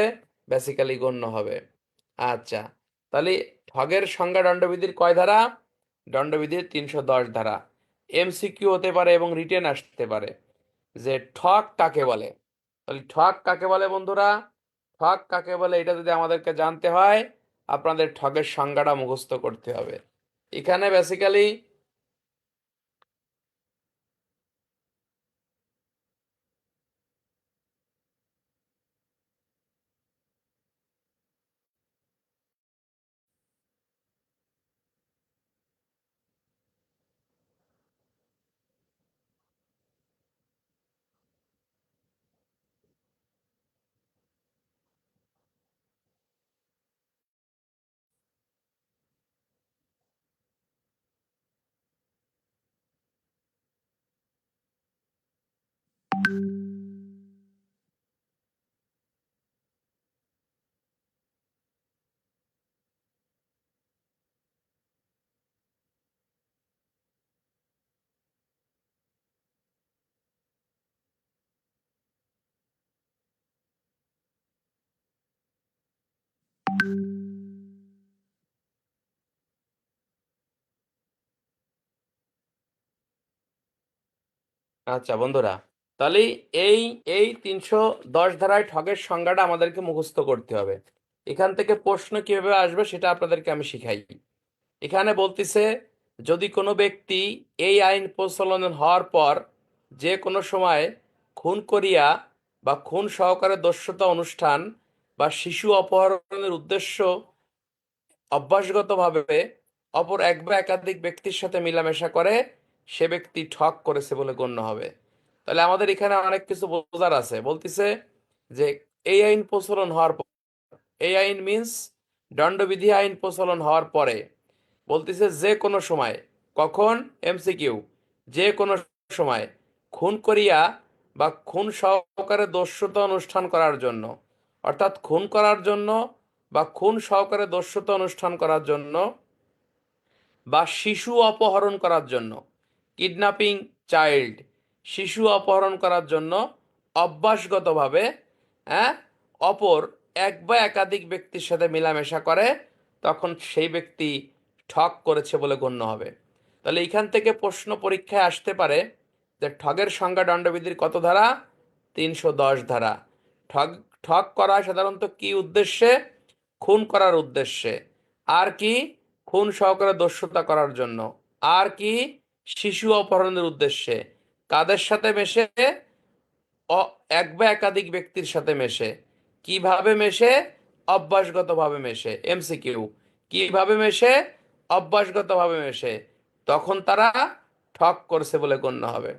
বেসিক্যালি গণ্য হবে। আচ্ছা, তাহলে ঠগের সংজ্ঞা দণ্ডবিধির কয় ধারা? দণ্ডবিধির 310 ধারা। এমসিকিউ হতে পারে এবং রিটেন আসতে পারে যে ঠগ কাকে বলে। তাহলে ঠগ কাকে বলে বন্ধুরা? ঠগ কাকে বলে এটা যদি আমাদেরকে জানতে হয়, আপনাদের ঠগের সংজ্ঞাটা মুখস্থ করতে হবে। এখানে বেসিক্যালি আচ্ছা বন্ধুরা, তাহলে এই এই 310 ধারায় ঠগের সংজ্ঞাটা আমাদেরকে মুখস্থ করতে হবে। এখান থেকে প্রশ্ন কিভাবে আসবে সেটা আপনাদেরকে আমি শিখাই। এখানে বলতেছে, যদি কোনো ব্যক্তি এই আইন প্রচলন হওয়ার পর যে কোনো সময় খুন করিয়া বা খুন সহকারে দস্যুতা অনুষ্ঠান বা শিশু অপহরণের উদ্দেশ্য অভ্যাসগতভাবে অপর এক বা একাধিক ব্যক্তির সাথে মেলামেশা করে, সে ব্যক্তি ঠগ করেছে বলে গণ্য হবে। তাহলে আমাদের এখানে অনেক কিছু বোঝার আছে। বলতেছে যে এই আইন প্রচলন হওয়ার পর, এই আইন মিন্স দণ্ডবিধি আইন প্রচলন হওয়ার পরে, বলতেছে যে কোনো সময়, কখন, এমসিকিউ, যে কোনো সময় খুন করিয়া বা খুন সহকারে দস্যুতা অনুষ্ঠান করার জন্য, অর্থাৎ খুন করার জন্য বা খুন সহকারে দস্যুতা অনুষ্ঠান করার জন্য বা শিশু অপহরণ করার জন্য, কিডন্যাপিং চাইল্ড, শিশু অপহরণ করার জন্য অভ্যাসগতভাবে, হ্যাঁ, অপর এক বা একাধিক ব্যক্তির সাথে মেলামেশা করে, তখন সেই ব্যক্তি ঠগ করেছে বলে গণ্য হবে। তাহলে এখান থেকে প্রশ্ন পরীক্ষায় আসতে পারে যে ঠগের সংজ্ঞা দণ্ডবিধির কত ধারা? 310 ধারা। ঠগ ঠগ করা সাধারণত কি উদ্দেশ্যে? খুন করার উদ্দেশ্যে। আর কি? খুন সহকারে দস্যুতা করার জন্য। আর কি? শিশু অপহরণের উদ্দেশ্যে। কাদের সাথে মেশে? এক বা একাধিক ব্যক্তির সাথে মেশে। কিভাবে মেশে? অভ্যাসগতভাবে মেশে। এমসিকিউ, কিভাবে মেশে? অভ্যাসগতভাবে মেশে, তখন তারা ঠগ করছে বলে গণ্য হবে।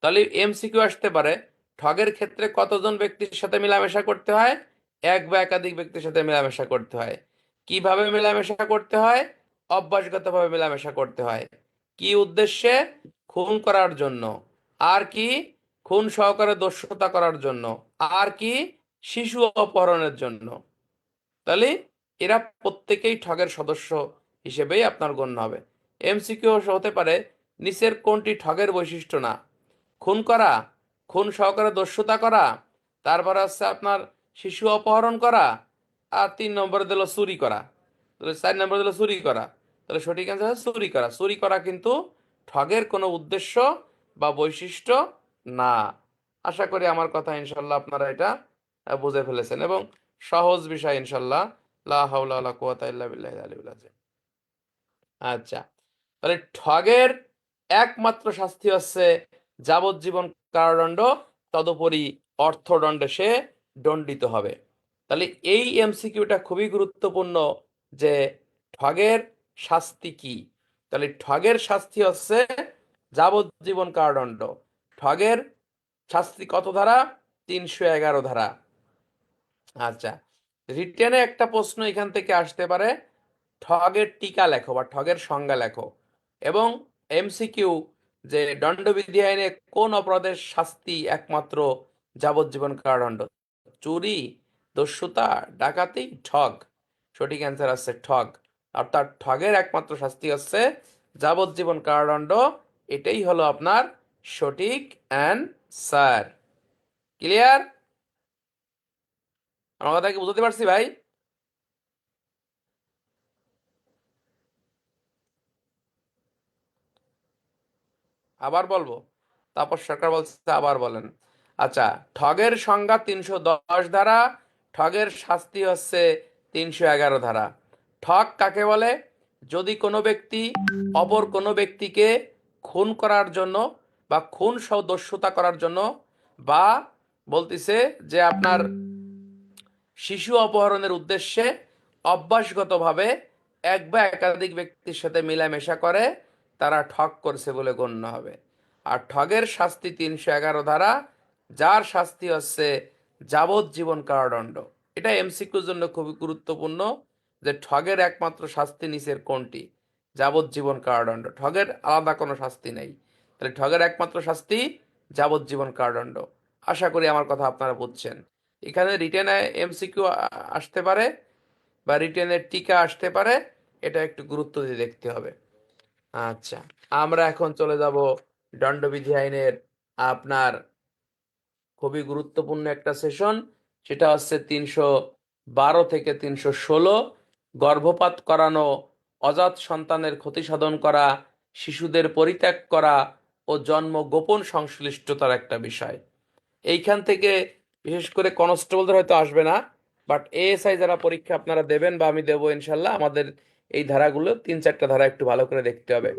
তাহলে এমসিকিউ আসতে পারে, ঠগের ক্ষেত্রে কতজন ব্যক্তির সাথে মেলামেশা করতে হয়? এক বা একাধিক ব্যক্তির সাথে মেলামেশা করতে হয়। কিভাবে মেলামেশা করতে হয়? অভ্যাসগতভাবে মেলামেশা করতে হয়। কি উদ্দেশ্যে? খুন করার জন্য। আর কি? খুন সহকারে দস্যুতা করার জন্য। আর কি? শিশু অপহরণের জন্য। তাহলে এরা প্রত্যেকেই ঠগের সদস্য হিসেবেই আপনার গণ্য হবে। এমসিকিউ হতে পারে, নিচের কোনটি ঠগের বৈশিষ্ট্য না? খুন করা, খুন সহকারে দস্যুতা করা, তারপরে হচ্ছে আপনার শিশু অপহরণ করা, আর 3 নম্বরে দিল চুরি করা। তাহলে 4 নম্বরে দিল চুরি করা। তাহলে সঠিক অ্যান্সার হচ্ছে চুরি করা। চুরি করা কিন্তু ঠগের কোনো উদ্দেশ্য বা বৈশিষ্ট্য না। আশা করি আমার কথা ইনশাল্লাহ আপনারা এটা বুঝে ফেলেছেন, এবং সহজ বিষয় ইনশাল্লাহ। লা হাওলা ওয়ালা কুওয়াতা ইল্লা বিল্লাহিল আলিয়্যিল আযীম। আচ্ছা, তাহলে ঠগের একমাত্র শাস্তি হচ্ছে যাবজ্জীবন কারাদণ্ড, তদুপরি অর্থদণ্ডে সে দণ্ডিত হবে। তাহলে এই এমসিকিউটা খুবই গুরুত্বপূর্ণ যে ঠগের শাস্তি কি। তাহলে ঠগের শাস্তি হচ্ছে যাবজ্জীবন কারাদণ্ড। ঠগের শাস্তি কত ধারা? 311 ধারা। আচ্ছা, রিটেনে একটা প্রশ্ন এখান থেকে আসতে পারে, ঠগের টিকা লেখো বা ঠগের সংজ্ঞা লেখো। এবং এমসিকিউ, যে দণ্ডবিধি আইনে কোন অপরাধের শাস্তি একমাত্র যাবজ্জীবন কারাদণ্ড? চুরি, দস্যুতা, ডাকাতি, ঠগ। সঠিক অ্যান্সার আছে ঠগ। অর্থাৎ ঠগের একমাত্র শাস্তি হচ্ছে যাবজ্জীবন কারাদণ্ড। এটাই হলো আপনার সঠিক অ্যান্সার। ক্লিয়ার? আমার কথা কি বুঝতে পারছি ভাই? আবার বলবো? তারপর সরকার বলছে আবার বলেন। আচ্ছা, ঠগের সংজ্ঞা 310 ধারা, ঠগের শাস্তি হচ্ছে 311 ধারা। ঠগ কাকে বলে? যদি কোনো ব্যক্তি অপর কোনো ব্যক্তিকে খুন করার জন্য বা খুন সহ দস্যুতা করার জন্য, বা বলতেছে যে আপনার শিশু অপহরণের উদ্দেশ্যে অভ্যাসগতভাবে এক বা একাধিক ব্যক্তির সাথে মেলামেশা করে, তারা ঠগ করছে বলে গণ্য হবে। আর ঠগের শাস্তি 311 ধারা, যার শাস্তি হচ্ছে যাবজ্জীবন কারাদণ্ড। এটা এমসিকিউর জন্য খুবই গুরুত্বপূর্ণ যে ঠগের একমাত্র শাস্তি নিচের কোনটি? যাবজ্জীবন কারাদণ্ড। ঠগের আলাদা কোনো শাস্তি নেই। তাহলে ঠগের একমাত্র শাস্তি যাবজ্জীবন কারাদণ্ড। আশা করি আমার কথা আপনারা বুঝছেন। এখানে রিটেনে এমসিকিউ আসতে পারে বা রিটেনের টিকা আসতে পারে, এটা একটু গুরুত্ব দিয়ে দেখতে হবে। আচ্ছা, আমরা এখন চলে যাব দণ্ডবিধি আইনের আপনার খুবই গুরুত্বপূর্ণ একটা সেশন, সেটা হচ্ছে 12 থেকে 316, গর্ভপাত করানো, অজাত সন্তানের ক্ষতি সাধন করা, শিশুদের পরিত্যাগ করা ও জন্ম গোপন সংশ্লিষ্টতার একটা বিষয়। এইখান থেকে বিশেষ করে কনস্টেবলদের হয়তো আসবে না, বাট এএসআই যারা পরীক্ষা আপনারা দেবেন বা আমি দেবো ইনশাল্লাহ, আমাদের এই ধারাগুলো 3-4টা ধারা একটু ভালো করে দেখতে হবে।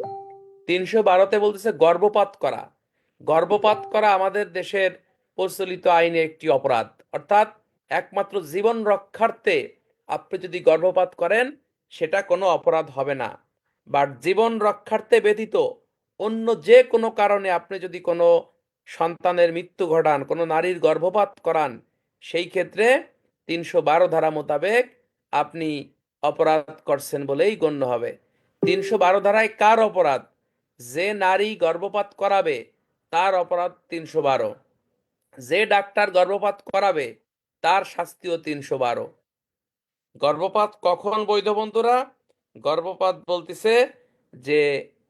312-তে বলতেছে গর্ভপাত করা। গর্ভপাত করা আমাদের দেশের প্রচলিত আইনে একটি অপরাধ, অর্থাৎ একমাত্র জীবন রক্ষার্থে আপনি যদি গর্ভপাত করেন সেটা কোনো অপরাধ হবে না। বাট জীবন রক্ষার্থে ব্যতীত অন্য যে কোনো কারণে আপনি যদি কোনো সন্তানের মৃত্যু ঘটান, কোনো নারীর গর্ভপাত করান, সেই ক্ষেত্রে 312 ধারা মোতাবেক আপনি অপরাধ করছেন বলেই গণ্য হবে। 312 ধারায় কার অপরাধ? যে নারী গর্ভপাত করাবে তার অপরাধ 312। যে ডাক্তার গর্ভপাত করাবে তার শাস্তিও 312। গর্ভপাত কখন বৈধ বন্ধুরা? গর্ভপাত বলতেছে যে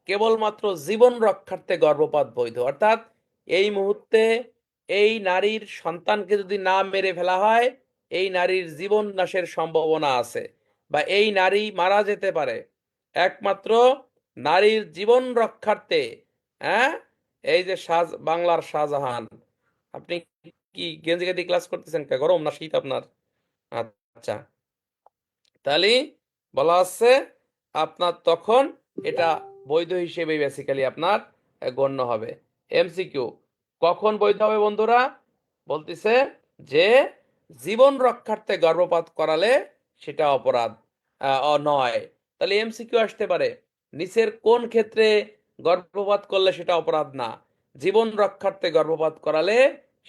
কেবলমাত্র জীবন রক্ষার্থে গর্ভপাত বৈধ, অর্থাৎ এই মুহূর্তে এই নারীর সন্তানকে যদি না মেরে ফেলা হয়, এই নারীর জীবন নাশের সম্ভাবনা আছে বা এই নারী মারা যেতে পারে। একমাত্র নারীর জীবন রক্ষার্থে, হ্যাঁ, এই যে বাংলার শাহজাহান, আপনি কি গেঞ্জি গাদি ক্লাস করতেছেন? কে গরম না শীত আপনার? আচ্ছা, তাহলে বলা হচ্ছে আপনার তখন এটা বৈধ হিসেবে বেসিক্যালি আপনার গণ্য হবে। এমসিকিউ, কখন বৈধ হবে বন্ধুরা? বলতেছে যে জীবন রক্ষার্থে গর্ভপাত করালে সেটা অপরাধ নয়। তাহলে এমসিকিউ আসতে পারে, নিচের কোন ক্ষেত্রে গর্ভপাত করলে সেটা অপরাধ না, জীবন রক্ষার্থে গর্ভপাত করালে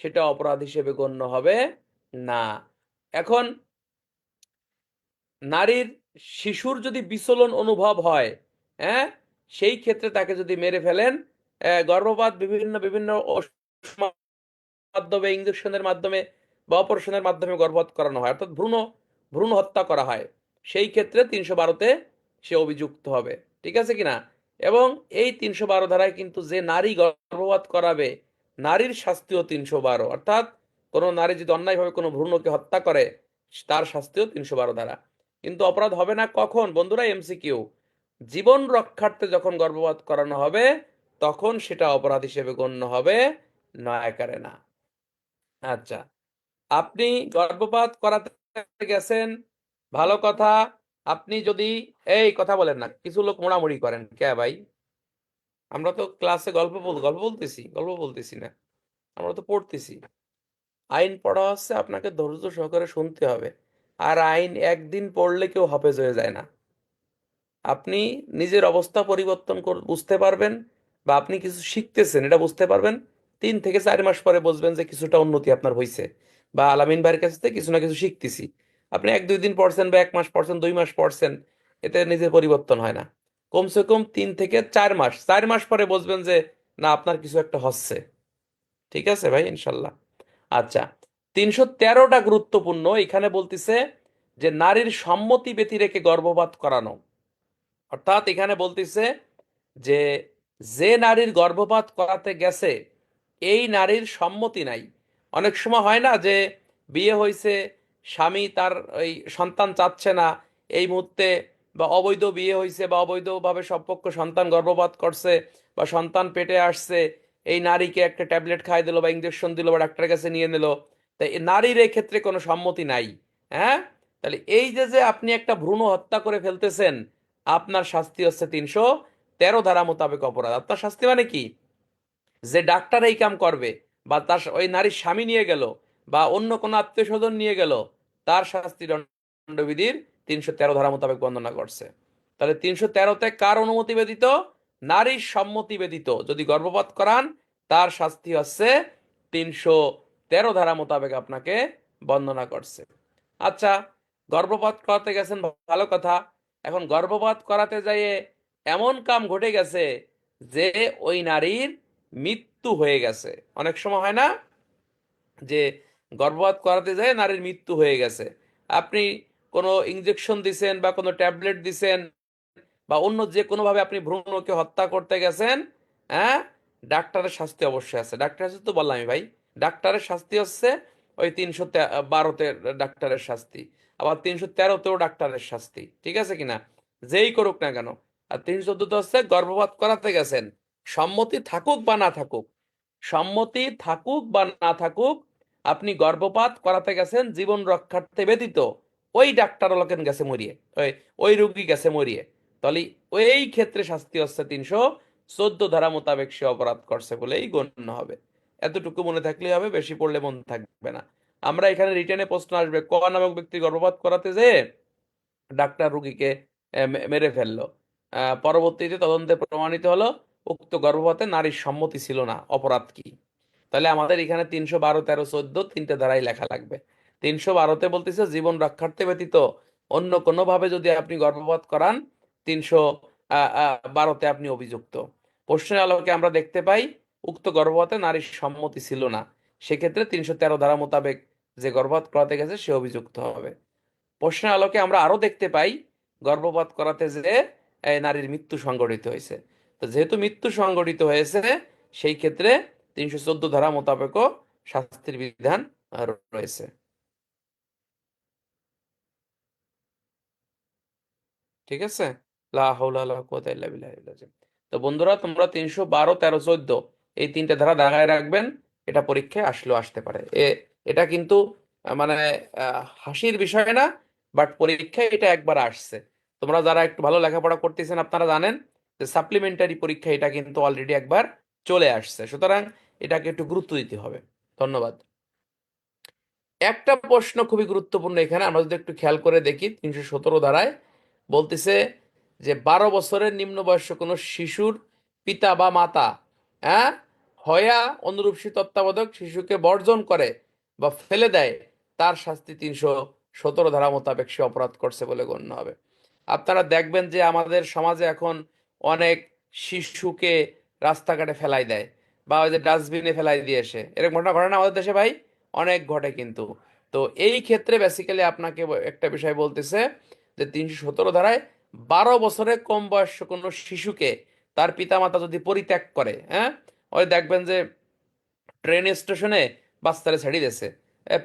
সেটা অপরাধ হিসেবে গণ্য হবে না। এখন নারীর শিশুর যদি বিচলন অনুভব হয়, হ্যাঁ, সেই ক্ষেত্রে তাকে যদি মেরে ফেলেন, গর্ভপাত বিভিন্ন বিভিন্ন মাধ্যমে, ইঞ্জেকশনের মাধ্যমে বা অপারেশনের মাধ্যমে গর্ভপাত করানো হয়, অর্থাৎ ভ্রূণ ভ্রূণ হত্যা করা হয়, সেই ক্ষেত্রে 312-তে সে অভিযুক্ত হবে। ঠিক আছে কিনা? এবং এই 312 ধারায় কিন্তু যে নারী গর্ভপাত করাবে নারীর শাস্তিও 312, অর্থাৎ কোনো নারী যদি অন্যায়ভাবে কোনো ভ্রূণকে হত্যা করে তার শাস্তিও 312 ধারা। কিন্তু অপরাধ হবে না কখন বন্ধুরা? এমসিকিউ, জীবন রক্ষার্থে যখন গর্ভপাত করানো হবে তখন সেটা অপরাধ হিসেবে গণ্য হবে, নয়াকারে না। আচ্ছা, আপনি গর্ভপাত করাতে গেছেন, ভালো কথা। আপনি যদি, এই কথা বলেন না, কিছু লোক মোড়ামুড়ি করেন কে ভাই? আমরা তো ক্লাসে গল্প বলতেছি না, আমরা তো পড়তেছি। আইন পড়া হচ্ছে, আপনাকে ধৈর্য সহকারে শুনতে হবে। আর আইন একদিন পড়লে কেউ হাফেজ হয়ে যায় না। আপনি নিজের অবস্থা পরিবর্তন বুঝতে পারবেন বা আপনি কিছু শিখতেছেন এটা বুঝতে পারবেন 3 থেকে 4 মাস পরে বুঝবেন যে কিছুটা উন্নতি আপনার হয়েছে, বা আলামিন ভাইয়ের কাছ থেকে কিছু না কিছু শিখতেছি। আপনি 1-2 দিন পড়ছেন বা 1 মাস পড়ছেন, 2 মাস পড়ছেন, এতে নিজের পরিবর্তন হয় না। কমসে কম 3 থেকে 4 মাস, 4 মাস পরে বুঝবেন যে না আপনার কিছু একটা হচ্ছে। ঠিক আছে ভাই, ইনশাল্লাহ। আচ্ছা, 313টা গুরুত্বপূর্ণ। এখানে বলতেছে যে নারীর সম্মতি ব্যতি রেখে গর্ভপাত করানো, অর্থাৎ এখানে বলতেছে যে যে নারীর গর্ভপাত করাতে গেছে এই নারীর সম্মতি নাই। অনেক সময় হয় না যে বিয়ে হয়েছে, স্বামী তার ওই সন্তান চাচ্ছে না এই মুহূর্তে, বা অবৈধ বিয়ে হয়েছে বা অবৈধভাবে সম্পর্ক, সন্তান গর্ভপাত করছে বা সন্তান পেটে আসছে, এই নারীকে একটা ট্যাবলেট খাই দিল বা ইঞ্জেকশন দিল বা ডাক্তারের কাছে নিয়ে নিল, তাই নারীর এই ক্ষেত্রে কোনো সম্মতি নাই। হ্যাঁ, তাহলে এই যে যে আপনি একটা ভ্রূণ হত্যা করে ফেলতেছেন, আপনার শাস্তি হচ্ছে 313 ধারা মোতাবেক অপরাধ। আপনার শাস্তি মানে কি? যে ডাক্তার এই কাম করবে বা তার ওই নারীর স্বামী নিয়ে গেল বা অন্য কোনো আত্মীয় স্বজন নিয়ে গেল, তার শাস্তি দণ্ডবিধির 313 ধারা মোতাবেক বর্ণনা করছে। তাহলে 313-তে কার অনুমতি ব্যতীত? নারীর সম্মতি ব্যতীত যদি গর্ভপাত করান তার শাস্তি হচ্ছে 313 ধারা মোতাবেক আপনাকে বর্ণনা করছে। আচ্ছা, গর্ভপাত করাতে গেছেন, ভালো কথা। এখন গর্ভপাত করাতে যাইয়ে এমন কাম ঘটে গেছে যে ওই নারীর মৃত্যু হয়ে গেছে। অনেক সময় হয় না যে গর্ভপাত করাতে যায় নারীর মৃত্যু হয়ে গেছে, আপনি কোনো ইঞ্জেকশন দিছেন বা কোনো ট্যাবলেট দিছেন বা অন্য যে কোনোভাবে আপনি ভ্রূণকে হত্যা করতে গেছেন, হ্যাঁ, ডাক্তারের শাস্তি অবশ্যই আছে। ডাক্তারের শাস্তি তো বললামই ভাই, ডাক্তারের শাস্তি হচ্ছে ওই 312-তে ডাক্তারের শাস্তি। আবার 313তেও ডাক্তারের শাস্তি, ঠিক আছে কিনা, যেই করুক না কেন। আর 314তে হচ্ছে গর্ভপাত করাতে গেছেন, সম্মতি থাকুক বা না থাকুক, সম্মতি থাকুক বা না থাকুক, আপনি গর্ভপাত করাতে গেছেন জীবন রক্ষার্থে ব্যতীত, ওই ডাক্তার লোকেন গেছে মরিয়ে, ওই ওই রুগী গেছে মরিয়ে, তাহলে ওই ক্ষেত্রে শাস্তি হচ্ছে 314 ধারা মোতাবেক সে অপরাধ করছে বলেই গণ্য হবে। এতটুকু মনে থাকলেই হবে, বেশি পড়লে মনে থাকবে না। আমরা এখানে রিটেনে প্রশ্ন আসবে, ক নামক ব্যক্তি গর্ভপাত করাতে যেয়ে ডাক্তার রুগীকে মেরে ফেললো, পরবর্তীতে তদন্তে প্রমাণিত হলো উক্ত গর্ভপাতে নারীর সম্মতি ছিল না, অপরাধ কি? তাহলে আমাদের এখানে 312, 13, 14 তিনটে ধারাই লেখা লাগবে। 312তে বলতেছে জীবন রক্ষার্থে ব্যতীত অন্য কোনো ভাবে যদি আপনি গর্ভপাত করান, 312তে আপনি অভিযুক্ত। প্রশ্নের আলোকে আমরা দেখতে পাই উক্ত গর্ভপাতে নারীর সম্মতি ছিল না, সেক্ষেত্রে 313 ধারা মোতাবেক যে গর্ভপাত করাতে গেছে সে অভিযুক্ত হবে। প্রশ্নের আলোকে আমরা আরো দেখতে পাই গর্ভপাত করাতে যে নারীর মৃত্যু সংঘটিত হয়েছে। তো যেহেতু মৃত্যু সংঘটিত হয়েছে, সেই ক্ষেত্রে 314 ধারা মোতাবেকও শাস্তির বিধান রয়েছে। ঠিক আছে। লা হাওলা ওয়ালা কুওয়াতা ইল্লা বিল্লাহিল আযীম। তো বন্ধুরা, তোমরা 312, 13, 14 এই তিনটে ধারা দাগায় রাখবেন, এটা পরীক্ষায় আসলেও আসতে পারে। এটা কিন্তু মানে হাসির বিষয় না, বাট পরীক্ষায় এটা একবার আসছে। তোমরা যারা একটু ভালো লেখাপড়া করতেছেন আপনারা জানেন যে সাপ্লিমেন্টারি পরীক্ষা এটা কিন্তু অলরেডি একবার চলে আসছে, সুতরাং এটাকে একটু গুরুত্ব দিতে হবে। ধন্যবাদ। একটা প্রশ্ন খুবই গুরুত্বপূর্ণ এখানে, আমরা যদি একটু খেয়াল করে দেখি 317 ধারায় বলতেছে যে 12 বছরের নিম্ন বয়স্ক কোনো শিশুর পিতা বা মাতা, হ্যাঁ, হয়া অনুরূপসী তত্ত্বাবধায়ক শিশুকে বর্জন করে বা ফেলে দেয়, তার শাস্তি 317 ধারা মোতাবেক সে অপরাধ করছে বলে গণ্য হবে। আপনারা দেখবেন যে আমাদের সমাজে এখন অনেক শিশুকে রাস্তাঘাটে ফেলাই দেয়, বা ওই যে ডাস্টবিনে ফেলাই দিয়ে এসে, এরকম ঘটনা ঘটে না আমাদের দেশে ভাই? অনেক ঘটে কিন্তু। তো এই ক্ষেত্রে বেসিক্যালি আপনাকে একটা বিষয় বলতেছে যে 317 ধারায় 12 বছরের কম বয়স্ক কোনো শিশুকে তার পিতামাতা যদি পরিত্যাগ করে, হ্যাঁ, ওই দেখবেন যে ট্রেন স্টেশনে বাচ্চারা ছেড়ে দিয়েছে,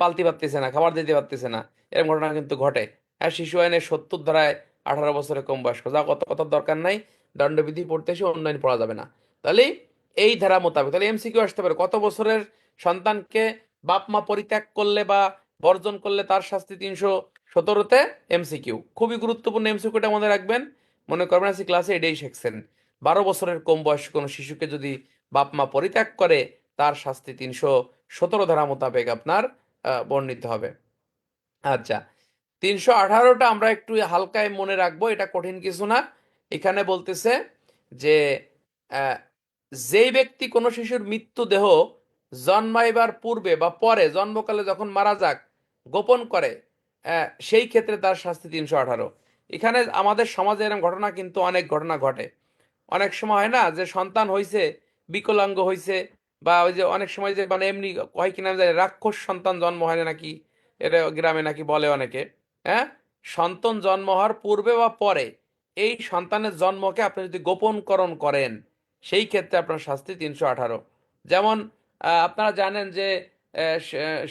পালতে পারতেছে না, খাবার দিতে পারতেছে না, এরকম ঘটনা কিন্তু ঘটে। হ্যাঁ, শিশু আইনের 70 ধারায় 18 বছরের কম বয়স্ক, যা কত কত দরকার নাই, দণ্ডবিধি পড়তে এসে অন্যান্য পড়া যাবে না। তাহলে এই ধারা মোতাবেক তাহলে এমসিকিউ আসতে পারে, কত বছরের সন্তানকে বাপ মা পরিত্যাগ করলে বা বর্জন করলে তার শাস্তি 317তে। এমসিকিউ খুবই গুরুত্বপূর্ণ, এমসিকিউটা মনে রাখবেন। মনে করবেন আজকে ক্লাসে এটাই শিখছেন, 12 বছরের কম বয়স্ক কোনো শিশুকে যদি বাপ মা পরিত্যাগ করে, তার শাস্তি 317 ধারা মোতাবেক আপনার বর্ণিত হবে। আচ্ছা, 318টা আমরা একটু হালকায় মনে রাখবো, এটা কঠিন কিছু না। এখানে বলতেছে যে আহ, যেই ব্যক্তি কোনো শিশুর মৃত্যুদেহ জন্মাইবার পূর্বে বা পরে, জন্মকালে যখন মারা যাক, গোপন করে, সেই ক্ষেত্রে তার শাস্তি 318। এখানে আমাদের সমাজে এরকম ঘটনা কিন্তু অনেক ঘটনা ঘটে। অনেক সময় হয় না যে সন্তান হইছে, বিকলাঙ্গ হইছে, বা ওই যে অনেক সময় যে মানে এমনি হয় কিনা আমি জানি, রাক্ষস সন্তান জন্ম হয় না নাকি, এটা গ্রামে নাকি বলে অনেকে। হ্যাঁ, সন্তান জন্ম হওয়ার পূর্বে বা পরে এই সন্তানের জন্মকে আপনি যদি গোপনকরণ করেন, সেই ক্ষেত্রে আপনার শাস্তি 318। যেমন আপনারা জানেন যে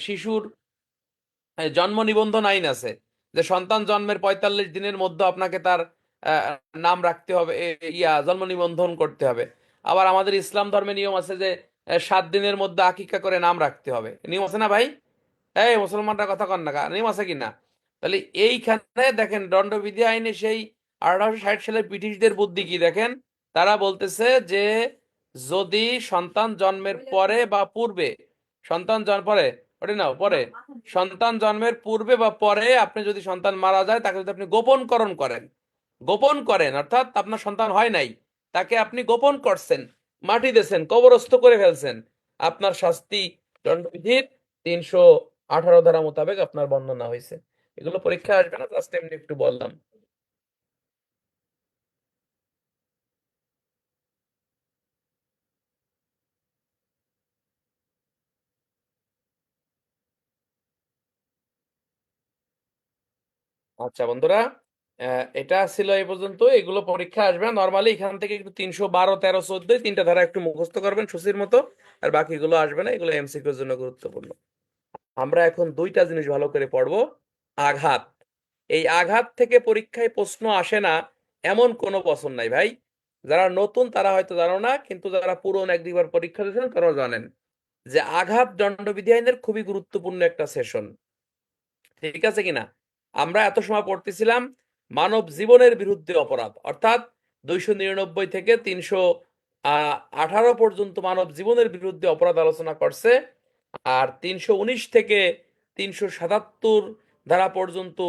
শিশুর জন্ম নিবন্ধন আইন আছে, যে সন্তান জন্মের 45 দিনের মধ্যে আপনাকে তার আহ, নাম রাখতে হবে, জন্ম নিবন্ধন করতে হবে। আবার আমাদের ইসলাম ধর্মে নিয়ম আছে যে 7 দিনের মধ্যে আকিকা করে নাম রাখতে হবে, নিয়ম আছে না ভাই? এই মুসলমানরা কথা কন না নিয়ম আছে কিনা? তাহলে এইখানে দেখেন দণ্ডবিধি আইনে সেই 1860 সালের ব্রিটিশদের বুদ্ধি কি দেখেন। তারা বলতেছে যে যদি সন্তান জন্মের পরে বা পূর্বে, সন্তান জন্ম পরে, ওটা না পরে, সন্তান জন্মের পূর্বে বা পরে আপনি যদি সন্তান মারা যায়, তাকে যদি আপনি গোপনকরণ করেন, গোপন করেন অর্থাৎ আপনার সন্তান হয় নাই, তাকে আপনি গোপন করছেন, মাটি দিয়েছেন, কবরস্থ করে ফেলছেন, আপনার শাস্তি দণ্ডবিধির 318 ধারা মোতাবেক আপনার বর্ণনা হয়েছে। এগুলো পরীক্ষা আসবে না, জাস্ট এমনি একটু বললাম। আচ্ছা বন্ধুরা, এটা ছিল এই পর্যন্ত, এগুলো পরীক্ষা আসবে না নর্মালি। এখান থেকে একটু 312, 13, 14 তিনটা ধারা একটু মুখস্থ করবেন সুসির মতো, আর বাকিগুলো আসবে না, এগুলো এমসিকিউর জন্য গুরুত্বপূর্ণ। আমরা এখন দুইটা জিনিস ভালো করে পড়বো। আঘাত, এই আঘাত থেকে পরীক্ষায় প্রশ্ন আসে না এমন কোনো বছর নাই ভাই। যারা নতুন তারা হয়তো জানো না, কিন্তু যারা পুরনো একবার পরীক্ষা দিয়েছেন তারাও জানেন যে আঘাত দণ্ডবিধি আইনের খুবই গুরুত্বপূর্ণ একটা সেশন। ঠিক আছে কিনা? আমরা এত সময় পড়তেছিলাম মানব জীবনের বিরুদ্ধে অপরাধ, অর্থাৎ 299 থেকে 318 পর্যন্ত মানব জীবনের বিরুদ্ধে অপরাধ আলোচনা করছে। আর 319 থেকে 377 ধারা পর্যন্ত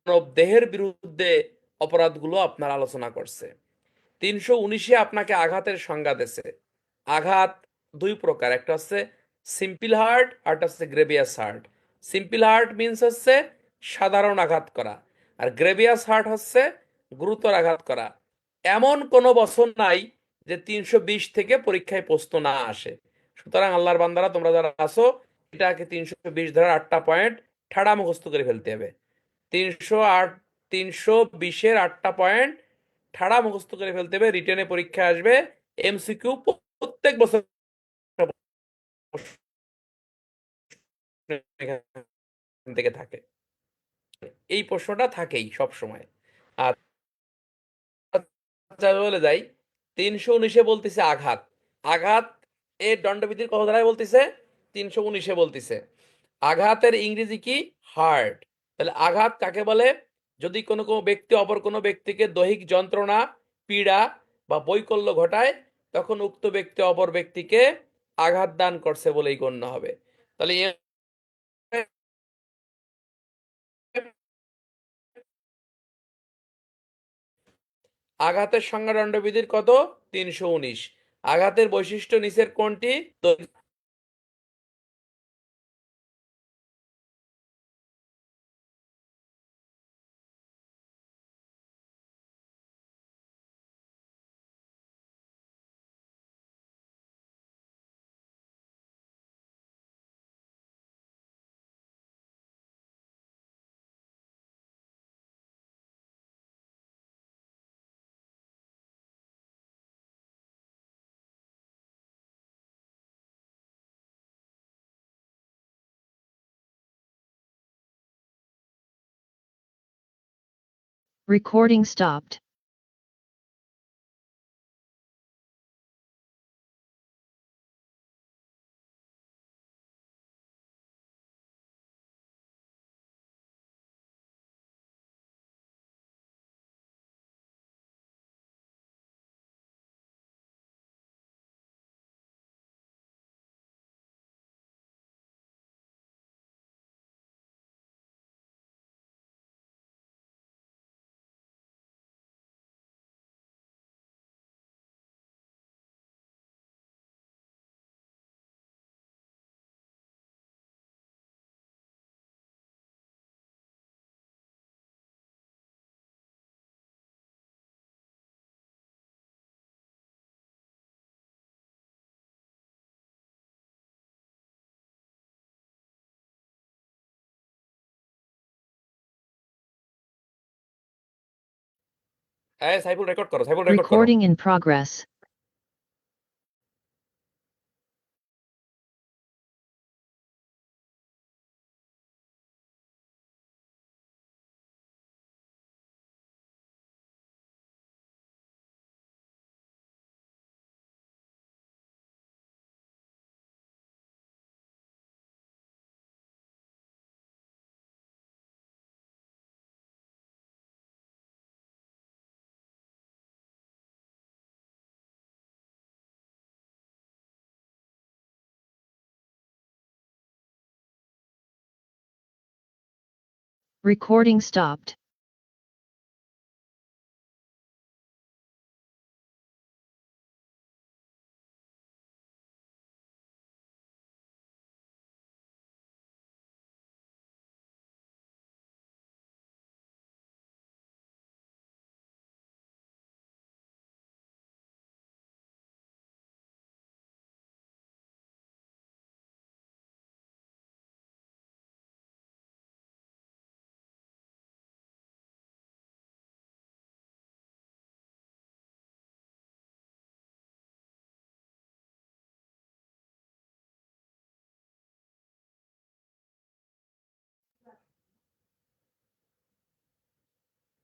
মানব দেহের বিরুদ্ধে অপরাধগুলো আপনার আলোচনা করছে। 319-এ আপনাকে আঘাতের সংজ্ঞা দিয়েছে। আঘাত দুই প্রকার, একটা হচ্ছে সিম্পল হার্ট আর একটা হচ্ছে grievous heart. Simple heart means হচ্ছে সাধারণ আঘাত করা, আর গ্রেভিয়াস হার্ট হচ্ছে গুরুতর আঘাত করা। এমন কোনো বছর নাই যে 320 থেকে পরীক্ষায় প্রশ্ন না আসে। সুতরাং আল্লাহর বান্দারা তোমরা যারা আছো, এটাকে 320 ধারার 8টা পয়েন্ট ঠাড়া মুখস্থ করে ফেলতে হবে। 308, 320-এর 8টা পয়েন্ট ঠাড়া মুখস্থ করে ফেলতে হবে। রিটেনে পরীক্ষা আসবে, এমসিকিউ প্রত্যেক বছর এখান থেকে থাকে, এই প্রশ্নটা থাকেই সব সময়। আর বলে যাই, 319-এ বলতেছে আঘাত। আঘাত এর দণ্ডবিধির কত ধারায় বলতেছে? 319-এ বলতেছে আঘাতের ইংরেজি কি? হার্ট। তাহলে আঘাত কাকে বলে? যদি কোনো কোনো ব্যক্তি অপর কোনো ব্যক্তিকে দৈহিক যন্ত্রণা, পীড়া বা বৈকল্য ঘটায়, তখন উক্ত ব্যক্তি অপর ব্যক্তিকে আঘাত দান করছে বলেই গণ্য হবে। তাহলে আঘাতের সংজ্ঞা দণ্ডবিধির কত? 319। আঘাতের বৈশিষ্ট্য নিচের কোনটি? Recording stopped. হ্যাঁ, সাইফুল রেকর্ড করো, সাইফুল রেকর্ড করো। Recording in progress. Recording stopped.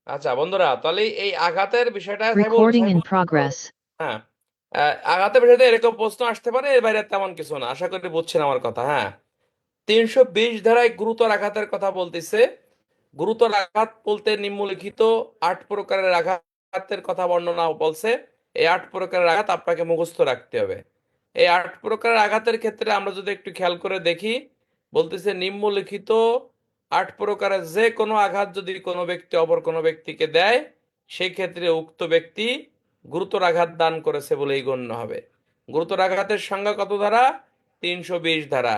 আচ্ছা বন্ধুরা, তাহলে এই আঘাতের বিষয়টা তাই Recording in progress. হ্যাঁ, আঘাতের বিষয়টা এরকম প্রশ্ন আসতে পারে, এর বাইরে তেমন কিছু না। আশা করি বুঝছেন আমার কথা। হ্যাঁ, 320 ধারায় গুরুতর আঘাতের কথা বলতেছে। গুরুতর আঘাত বলতে নিম্নলিখিত 8 প্রকারের আঘাতের কথা বর্ণনা বলছে। এই 8 প্রকারের আঘাত আপনাকে মুখস্থ রাখতে হবে। এই 8 প্রকারের আঘাতের ক্ষেত্রে আমরা যদি একটু খেয়াল করে দেখি, বলতেছে নিম্নলিখিত 8 প্রকারের যে কোনো আঘাত যদি কোনো ব্যক্তি অপর কোনো ব্যক্তিকে দেয়, সেই ক্ষেত্রে উক্ত ব্যক্তি গুরুতর আঘাত দান করেছে বলেই গণ্য হবে। গুরুতর আঘাতের সংজ্ঞা কত ধারা? 320 ধারা।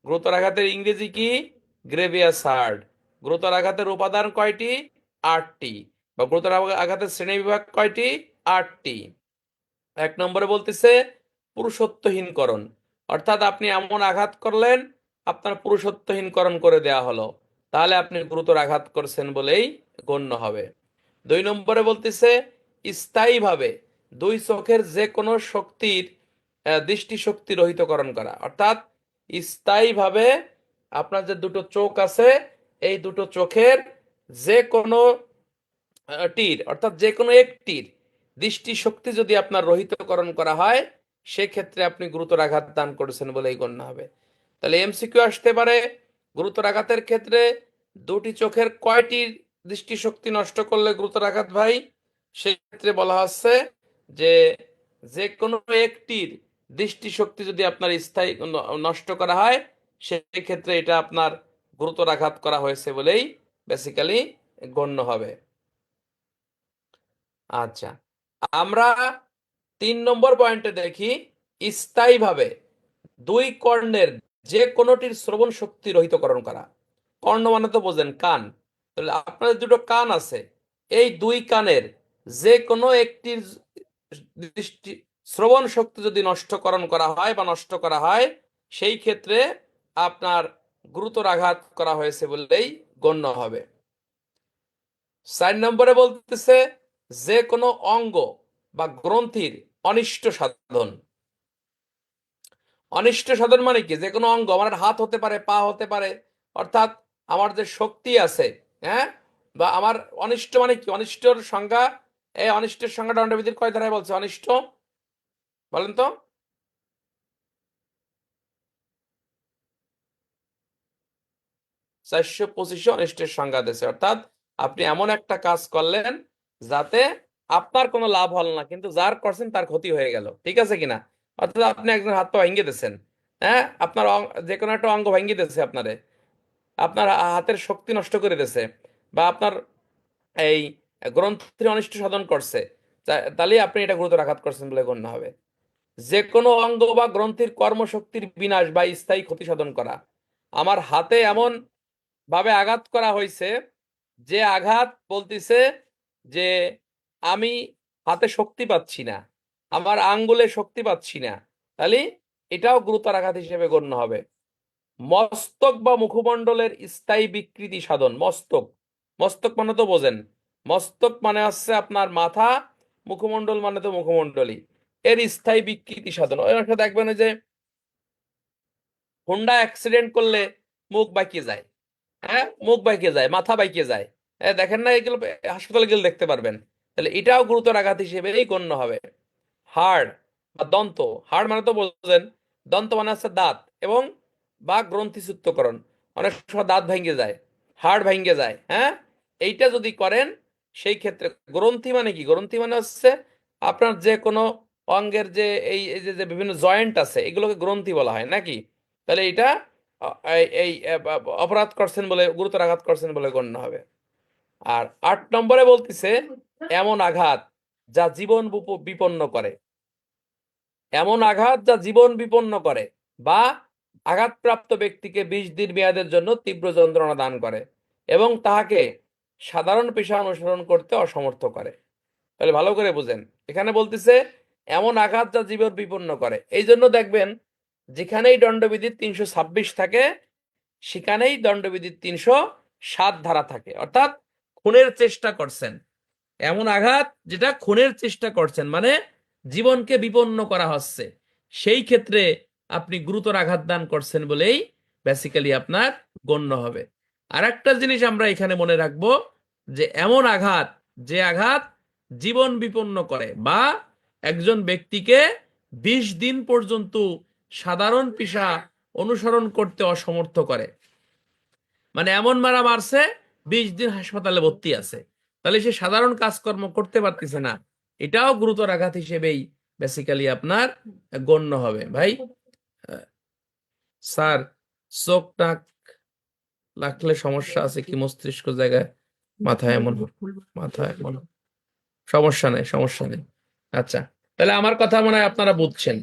গুরুতর আঘাতের ইংরেজি কি? Grievous heart. গুরুতর আঘাতের উপাদান কয়টি? 8টি। বা গুরুতর আঘাতের শ্রেণীবিভাগ কয়টি? 8টি। 1 নম্বরে বলতেছে পুরুষত্বহীনকরণ, অর্থাৎ আপনি এমন আঘাত করলেন আপনার পুরুষত্বহীনকরণ করে দেয়া হলো, তাহলে আপনি গুরুতর আঘাত করছেন বলেই গণ্য হবে। 2 নম্বরে বলতেছে স্থায়ীভাবে দুই চোখের যে কোনো শক্তির দৃষ্টিশক্তি রহিতকরণ করা, অর্থাৎ স্থায়ীভাবে আপনার যে দুটো চোখ আছে এই দুটো চোখের যে কোনো টির, অর্থাৎ যে কোনো একটির দৃষ্টিশক্তি যদি আপনার রহিতকরণ করা হয়, সেক্ষেত্রে আপনি গুরুতর আঘাত দান করেছেন বলেই গণ্য হবে। তাহলে এমসিকিউ আসতে পারে, গুরুতর আঘাতের ক্ষেত্রে দুটি চোখের কয়টির দৃষ্টিশক্তি নষ্ট করলে গুরুতর আঘাত ভাই? সেক্ষেত্রে বলা হচ্ছে যে যে কোনো একটির দৃষ্টিশক্তি যদি আপনার স্থায়ী নষ্ট করা হয়, সেই ক্ষেত্রে এটা আপনার গুরুতর আঘাত করা হয়েছে বলেই বেসিক্যালি গণ্য হবে। আচ্ছা, আমরা 3 নম্বর পয়েন্টে দেখি স্থায়ীভাবে দুই কর্ণের যে কোনোটির শ্রবণ শক্তি রহিতকরণ করা। কর্ণ মানে তো বোঝেন কান। তাহলে আপনাদের দুটো কান আছে, এই দুই কানের যে কোনো একটির দৃষ্টি শ্রবণ শক্তি যদি নষ্টকরণ করা হয় বা নষ্ট করা হয়, সেই ক্ষেত্রে আপনার গুরুতর আঘাত করা হয়েছে বলেই গণ্য হবে। 4 নম্বরে বলতেছে যে কোনো অঙ্গ বা গ্রন্থির অনিষ্ট সাধন। অনিষ্ট সাধন মানে কি? যে কোনো অঙ্গ, আমার হাত হতে পারে, পা হতে পারে, অর্থাৎ আমার যে শক্তি আছে, হ্যাঁ, বা আমার অনিষ্ট মানে কি? অনিষ্টর সংজ্ঞা, এই অনিষ্টের সংজ্ঞা দণ্ডবিধির কয় ধারায় বলছে অনিষ্ট? বলেন তো। 425 অনিষ্টের সংজ্ঞা দিয়েছে, অর্থাৎ আপনি এমন একটা কাজ করলেন যাতে আপনার কোনো লাভ হলো না, কিন্তু যার করছেন তার ক্ষতি হয়ে গেল, ঠিক আছে কিনা? অর্থাৎ আপনি একজন হাত পা ভেঙে দিয়েছেন, হ্যাঁ, আপনার যে কোনো একটা অঙ্গ ভেঙে দিয়েছে আপনারে, আপনার হাতের শক্তি নষ্ট করে দিয়েছে, বা আপনার এই গ্রন্থির অনিষ্ট সাধন করছে, তাহলে আপনি এটা গুরুতর আঘাত করছেন বলে গণ্য হবে। যে কোনো অঙ্গ বা গ্রন্থির কর্মশক্তির বিনাশ বা স্থায়ী ক্ষতি সাধন করা। আমার হাতে এমন ভাবে আঘাত করা হয়েছে যে আঘাত বলতেছে যে আমি হাতে শক্তি পাচ্ছি না, আমার আঙ্গুলে শক্তি পাচ্ছি না, তাহলে এটাও গুরুতর আঘাত হিসেবে গণ্য হবে। মস্তক বা মুখমণ্ডলের স্থায়ী বিকৃতি সাধন। মস্তক, মস্তক মানে তো বোঝেন, মস্তক মানে হচ্ছে আপনার মাথা, মুখমণ্ডল মানে তো মুখমণ্ডলী, এর স্থায়ী বিকৃতি সাধন। ওই অংশ দেখবেন ওই যে হুন্ডা অ্যাক্সিডেন্ট করলে মুখ বাঁকিয়ে যায়, হ্যাঁ, মুখ বাঁকিয়ে যায়, মাথা বাঁকিয়ে যায়, দেখেন না? এগুলো হাসপাতালে গেলে দেখতে পারবেন। তাহলে এটাও গুরুতর আঘাত হিসেবেই গণ্য হবে। হাড় বা দন্ত, হাড় মানে তো বোঝেন, দন্ত মানে হচ্ছে দাঁত এবং বা গ্রন্থিসূত্রকরণ। অনেক সময় দাঁত ভেঙে যায়, হাড় ভেঙে যায়, হ্যাঁ, এইটা যদি করেন সেই ক্ষেত্রে গ্রন্থি মানে কি? গ্রন্থি মানে হচ্ছে আপনার যে কোনো অঙ্গের যে এই যে যে বিভিন্ন জয়েন্ট আছে এগুলোকে গ্রন্থি বলা হয় নাকি? তাহলে এটা এই অপরাধ করছেন বলে, গুরুতর আঘাত করছেন বলে গণ্য হবে। আর 8 নম্বরে বলতেছে এমন আঘাত যা জীবন বিপন্ন করে। এমন আঘাত যা জীবন বিপন্ন করে বা আঘাতপ্রাপ্ত ব্যক্তিকে 20 দিন মেয়াদের জন্য তীব্র যন্ত্রণা দান করে এবং তাহাকে সাধারণ পেশা অনুসরণ করতে অসমর্থ করে। তাহলে ভালো করে বুঝেন, এখানে বলতেছে এমন আঘাত যা জীবন বিপন্ন করে। এই জন্য দেখবেন যেখানেই দণ্ডবিধির 326 থাকে সেখানেই দণ্ডবিধির 307 ধারা থাকে, অর্থাৎ খুনের চেষ্টা করছেন, এমন আঘাত যেটা খুনের চেষ্টা করছেন, মানে জীবনকে বিপন্ন করা হচ্ছে, সেই ক্ষেত্রে আপনি গুরুতর আঘাত দান করছেন বলেই বেসিক্যালি আপনার গণ্য হবে। আর একটা জিনিস আমরা এখানে মনে রাখবো, যে এমন আঘাত, যে আঘাত জীবন বিপন্ন করে বা একজন ব্যক্তিকে 20 দিন পর্যন্ত সাধারণ পেশা অনুসরণ করতে অসমর্থ করে। মানে এমন মারা মারছে, 20 দিন হাসপাতালে ভর্তি আছে, তাহলে সে সাধারণ কাজকর্ম করতে পারতেছে না, এটাও গুরুতর আঘাত হিসেবেই বেসিক্যালি আপনার গণ্য হবে। ভাই স্যার, চোখ নাক লাগলে সমস্যা আছে কি মস্তিষ্ক জায়গায়? মাথায় এমন, মাথায় এমন, সমস্যা নেই, সমস্যা নেই। আচ্ছা, তাহলে আমার কথা মনে হয় আপনারা বুঝছেন।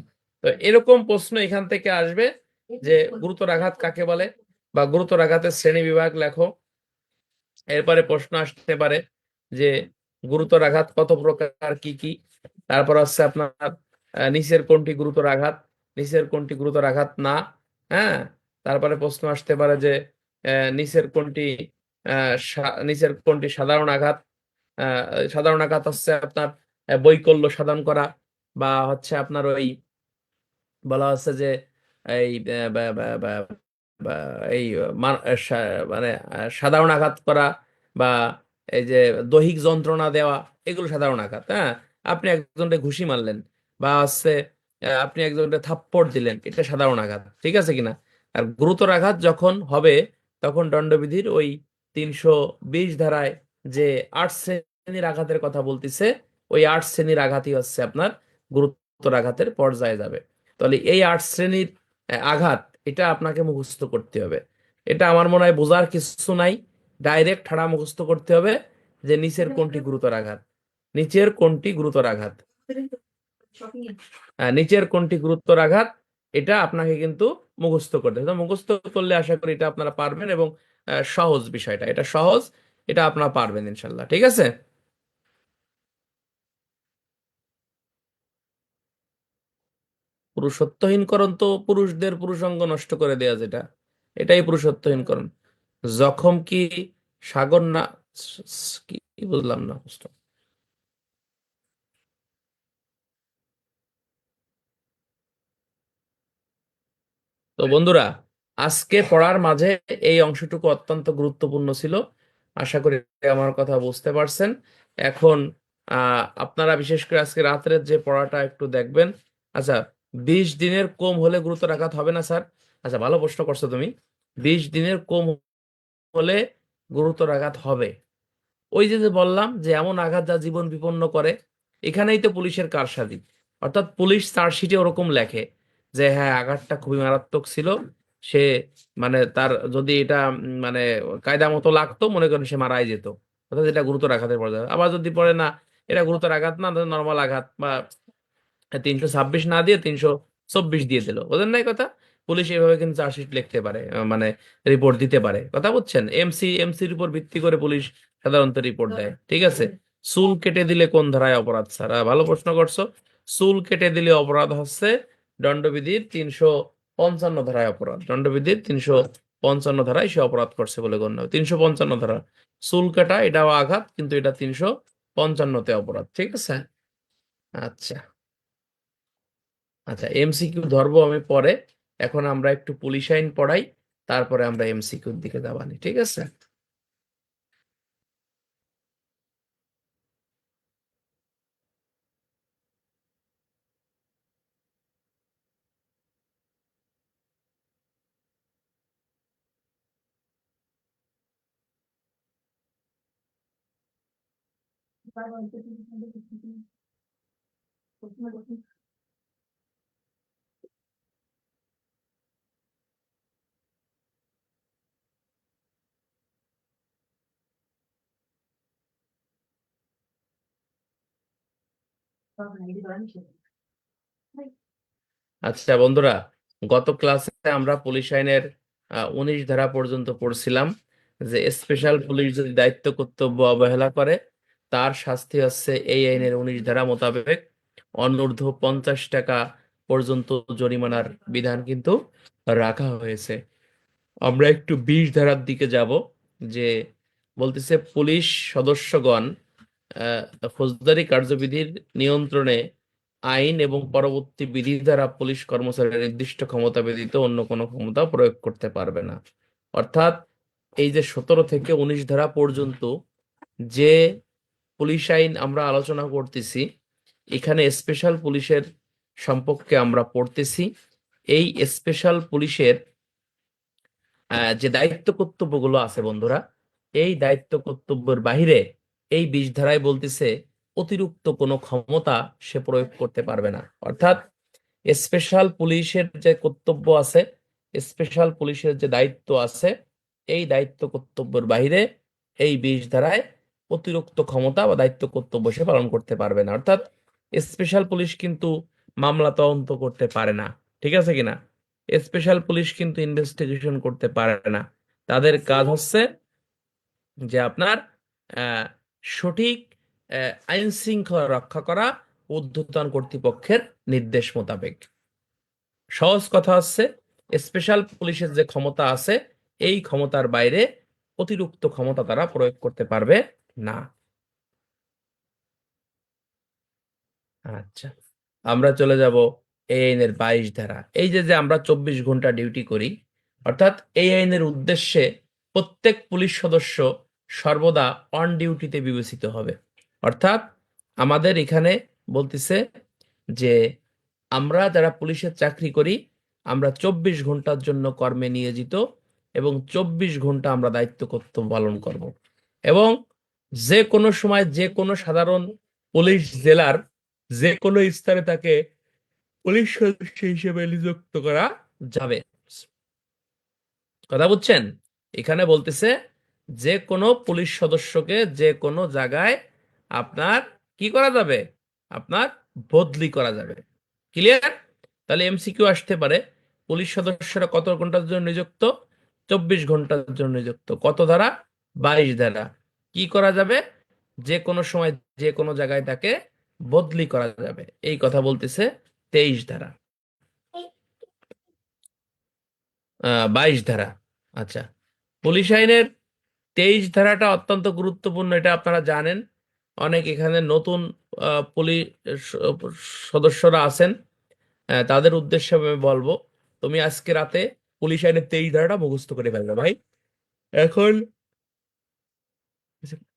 তো এরকম প্রশ্ন এখান থেকে আসবে যে গুরুতর আঘাত কাকে বলে, বা গুরুতর আঘাতের শ্রেণী বিভাগ লেখো। এরপরে প্রশ্ন আসতে পারে যে গুরুতর আঘাত কত প্রকার, কি কি। তারপর হচ্ছে আপনার নিচের কোনটি গুরুতর আঘাত, নিচের কোনটি গুরুতর আঘাত না। হ্যাঁ, তারপরে প্রশ্ন আসতে পারে যে নিচের কোনটি নিচের কোনটি সাধারণ আঘাত। আহ, সাধারণ আঘাত হচ্ছে আপনার বৈকল্য সাধন করা, বা হচ্ছে আপনার ওই বলা হচ্ছে যে এই বা এই মানে সাধারণ আঘাত করা, বা এই যে দৈহিক যন্ত্রণা দেওয়া, এগুলো সাধারণ আঘাত। হ্যাঁ, আপনি একজনকে ঘুষি মারলেন, বা হচ্ছে আপনি একজনকে থাপ্পড় দিলেন, এটা সাধারণ আঘাত, ঠিক আছে কিনা? আর গুরুতর আঘাত যখন হবে, তখন দণ্ডবিধির ওই 320 ধারায় যে 8 শ্রেণীর আঘাতের কথা বলতেছে, ওই 8 শ্রেণীর আঘাতই হচ্ছে আপনার গুরুতর আঘাতের পর্যায়ে যাবে। তাহলে এই 8 শ্রেণীর আঘাত, এটা আপনাকে মুখস্থ করতে হবে। এটা আমার মনে হয় বোঝার কিছু নাই, ডাইরেক্ট ঠাড়া মুখস্থ করতে হবে যে নিচের কোনটি গুরুতর আঘাত, নিচের কোনটি গুরুতর আঘাত, নিচের কোনটি গুরুতর আঘাত, এটা আপনাকে কিন্তু মুখস্থ করতে হবে। তো মুখস্থ করলে আশা করি এটা আপনারা পারবেন, এবং সহজ বিষয়টা, এটা সহজ, এটা আপনারা পারবেন ইনশাল্লাহ, ঠিক আছে। পুরুষত্বহীনকরণ তো পুরুষদের পুরুষাঙ্গ নষ্ট করে দেয়া, যেটা, এটাই পুরুষত্বহীনকরণ। জখম কি সাগর না, কি কি বুঝলাম না প্রশ্ন। তো বন্ধুরা, আজকে পড়ার মাঝে এই অংশটুকু অত্যন্ত গুরুত্বপূর্ণ ছিল। আশা করি আমার কথা বুঝতে পারছেন। এখন আপনারা বিশেষ করে আজকে রাত্রের যে পড়াটা একটু দেখবেন। আচ্ছা, 20 দিনের কম হলে গুরুতর আঘাত হবে না স্যার? আচ্ছা, ভালো প্রশ্ন করছো তুমি। 20 দিনের কম হলে গুরুতর আঘাত হবে। ওই যে যে বললাম যে এমন আঘাত যা জীবন বিপন্ন করে, এখানেই তো পুলিশের কারসাজি। অর্থাৎ পুলিশ চার্জশিটে ওরকম লেখে যে হ্যাঁ, আঘাতটা খুবই মারাত্মক ছিল, সে মানে তার যদি এটা মানে কায়দা মতো লাগতো, মনে করেন সে মারাই যেত, অর্থাৎ এটা গুরুতর আঘাতের পর্যায়ে। আবার যদি পড়ে না এটা গুরুতর আঘাত না, নর্মাল আঘাত, বা 326 না দিয়ে 324 দিয়ে দিল, বুঝলেন না এই কথা? পুলিশ এভাবে কিন্তু চার্জশিট লিখতে পারে, মানে রিপোর্ট দিতে পারে, কথা বুঝছেন? এমসির উপর ভিত্তি করে পুলিশ সাধারণত রিপোর্ট দেয়, ঠিক আছে। চুল কেটে দিলে কোন ধারায় অপরাধ স্যার? ভালো প্রশ্ন করছো। চুল কেটে দিলে অপরাধ হচ্ছে দণ্ডবিধির 355 ধারায় অপরাধ, দণ্ডবিধির 355 ধারায় সে অপরাধ করছে বলে গণ্য হবে। 355 ধারা, চুল কাটা এটাও আঘাত, কিন্তু এটা 355-তে অপরাধ, ঠিক আছে। আচ্ছা, আচ্ছা, এমসিকিউ ধরবো আমি পরে। এখন আমরা একটু পুলিশ আইন পড়াই, তারপরে আমরা এমসিকিউর দিকে যাবানি, ঠিক আছে। আচ্ছা বন্ধুরা, গত ক্লাসে আমরা পুলিশ আইনের 19 ধারা পর্যন্ত পড়ছিলাম, যে স্পেশাল পুলিশ যদি দায়িত্ব কর্তব্য অবহেলা করে, তার শাস্তি হচ্ছে এই আইনের 19 ধারা মোতাবেক অনূর্ধ্ব 50 টাকা পর্যন্ত জরিমানার বিধান কিন্তু রাখা হয়েছে। আমরা একটু 20 ধারার দিকে যাব, যে বলতেছে পুলিশ সদস্যগণ ফৌজদারি কার্যবিধির নিয়ন্ত্রণে আইন এবং পরবর্তী বিধি দ্বারা পুলিশ কর্মচারীর নির্দিষ্ট ক্ষমতা ব্যতীত অন্য কোনো ক্ষমতা প্রয়োগ করতে পারবে না। অর্থাৎ এই যে 17 থেকে 19 ধারা পর্যন্ত যে পুলিশ আইন আমরা আলোচনা করতেছি, এখানে স্পেশাল পুলিশের সম্পর্কে আমরা পড়তেছি। এই স্পেশাল পুলিশের যে দায়িত্ব কর্তব্যগুলো আছে বন্ধুরা, এই দায়িত্ব কর্তব্যের বাহিরে এই 20 ধারায় বলতেছে অতিরিক্ত কোনো ক্ষমতা সে প্রয়োগ করতে পারবে না। অর্থাৎ স্পেশাল পুলিশের যে কর্তব্য আছে, স্পেশাল পুলিশের যে দায়িত্ব আছে, এই দায়িত্ব কর্তব্যের বাইরে এই 20 ধারায় অতিরিক্ত ক্ষমতা বা দায়িত্ব কর্তব্য সে পালন করতে পারবে না। অর্থাৎ স্পেশাল পুলিশ কিন্তু মামলা তদন্ত করতে পারে না, ঠিক আছে কিনা? স্পেশাল পুলিশ কিন্তু ইনভেস্টিগেশন করতে পারে না। তাদের কাজ হচ্ছে যে আপনার আহ, সঠিক আইন শৃঙ্খলা রক্ষা করা ঊর্ধ্বতন কর্তৃপক্ষের নির্দেশ মোতাবেক। সহজ কথা হচ্ছে, স্পেশাল পুলিশের যে ক্ষমতা আছে, এই ক্ষমতার বাইরে অতিরিক্ত ক্ষমতা তারা প্রয়োগ করতে পারবে না। আচ্ছা, আমরা চলে যাব এই আইনের 22 ধারা। এই যে যে আমরা 24 ঘন্টা ডিউটি করি, অর্থাৎ এই আইনের উদ্দেশ্যে প্রত্যেক পুলিশ সদস্য সর্বদা অন ডিউটিতে বিবেচিত হবে। অর্থাৎ আমাদের এখানে বলতেছে যে আমরা যারা পুলিশের চাকরি করি, আমরা 24 ঘন্টার জন্য কর্মে নিয়োজিত এবং 24 ঘন্টা আমরা দায়িত্ব কর্তব্য পালন করব। এবং যে কোনো সময় যে কোনো সাধারণ পুলিশ জেলার যে কোনো স্থানে তাকে পুলিশ সদস্য হিসেবে নিযুক্ত করা যাবে। কথা বুঝছেন? এখানে বলতেছে যে কোনো পুলিশ সদস্যকে যে কোনো জায়গায় আপনার কি করা যাবে, আপনার বদলি করা যাবে। ক্লিয়ার? তাহলে এমসিকিউ আসতে পারে, পুলিশ সদস্যরা কত ঘন্টার জন্য নিযুক্ত? 24 ঘন্টার জন্য নিযুক্ত। কত ধারা? 22 ধারা। কি করা যাবে? যে কোনো সময় যে কোনো জায়গায় তাকে বদলি করা যাবে, এই কথা বলতেছে 23 ধারা, 22 ধারা। আচ্ছা, পুলিশ আইনের 23 ধারাটা অত্যন্ত গুরুত্বপূর্ণ, এটা আপনারা জানেন। অনেক এখানে নতুন পুলিশ সদস্যরা আছেন, তাদের উদ্দেশ্যে আমি বলবো, তুমি আজকে রাতে পুলিশ আইনের 23 ধারাটা মুখস্থ করে ফেলবে ভাই। এখন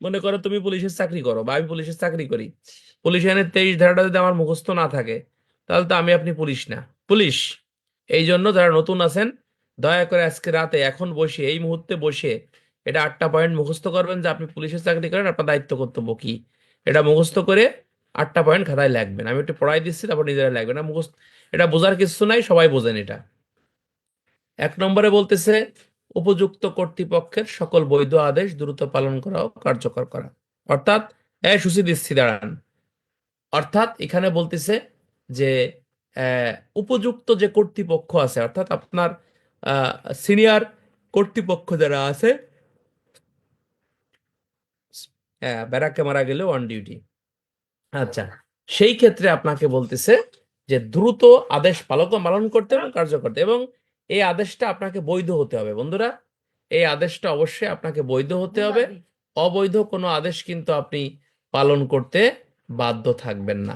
মনে করো তুমি পুলিশের চাকরি করো বা আমি পুলিশের চাকরি করি, পুলিশ আইনের 23 ধারাটা যদি আমার মুখস্থ না থাকে, তাহলে তো আমি আপনি পুলিশ না। পুলিশ, এই জন্য যারা নতুন আছেন, দয়া করে আজকে রাতে এখন বসে এই মুহূর্তে বসে এটা 8টা পয়েন্ট মুখস্থ করবেন যে আপনি পুলিশের চাকরি করেন, আপনার দায়িত্ব কর্তব্য কি, এটা মুখস্থ করে 8টা পয়েন্ট খাতায় লিখবেন। আমি একটু পড়াই দিচ্ছি, তারপর নিজেরা লিখবেন। না মুখস্থ, এটা বোঝার কিছু নাই, সবাই বোঝেন এটা। 1 নম্বরে বলতেছে উপযুক্ত কর্তৃপক্ষের সকল বৈধ আদেশ দ্রুত পালন করা ও কার্যকর করা। অর্থাৎ সূচি দিচ্ছি, দাঁড়ান। অর্থাৎ এখানে বলতেছে যে আহ, উপযুক্ত যে কর্তৃপক্ষ আছে, অর্থাৎ আপনার সিনিয়র কর্তৃপক্ষ যারা আছে, ব্যারাকে মারা গেলে অন ডিউটি। আচ্ছা, সেই ক্ষেত্রে আপনাকে বলতেছে যে দ্রুত আদেশ পালন করতে এবং কার্যকর করতে, এবং এই আদেশটা আপনাকে বৈধ হতে হবে বন্ধুরা। এই আদেশটা অবশ্যই আপনাকে বৈধ হতে হবে। অবৈধ কোনো আদেশ কিন্তু আপনি পালন করতে বাধ্য থাকবেন না।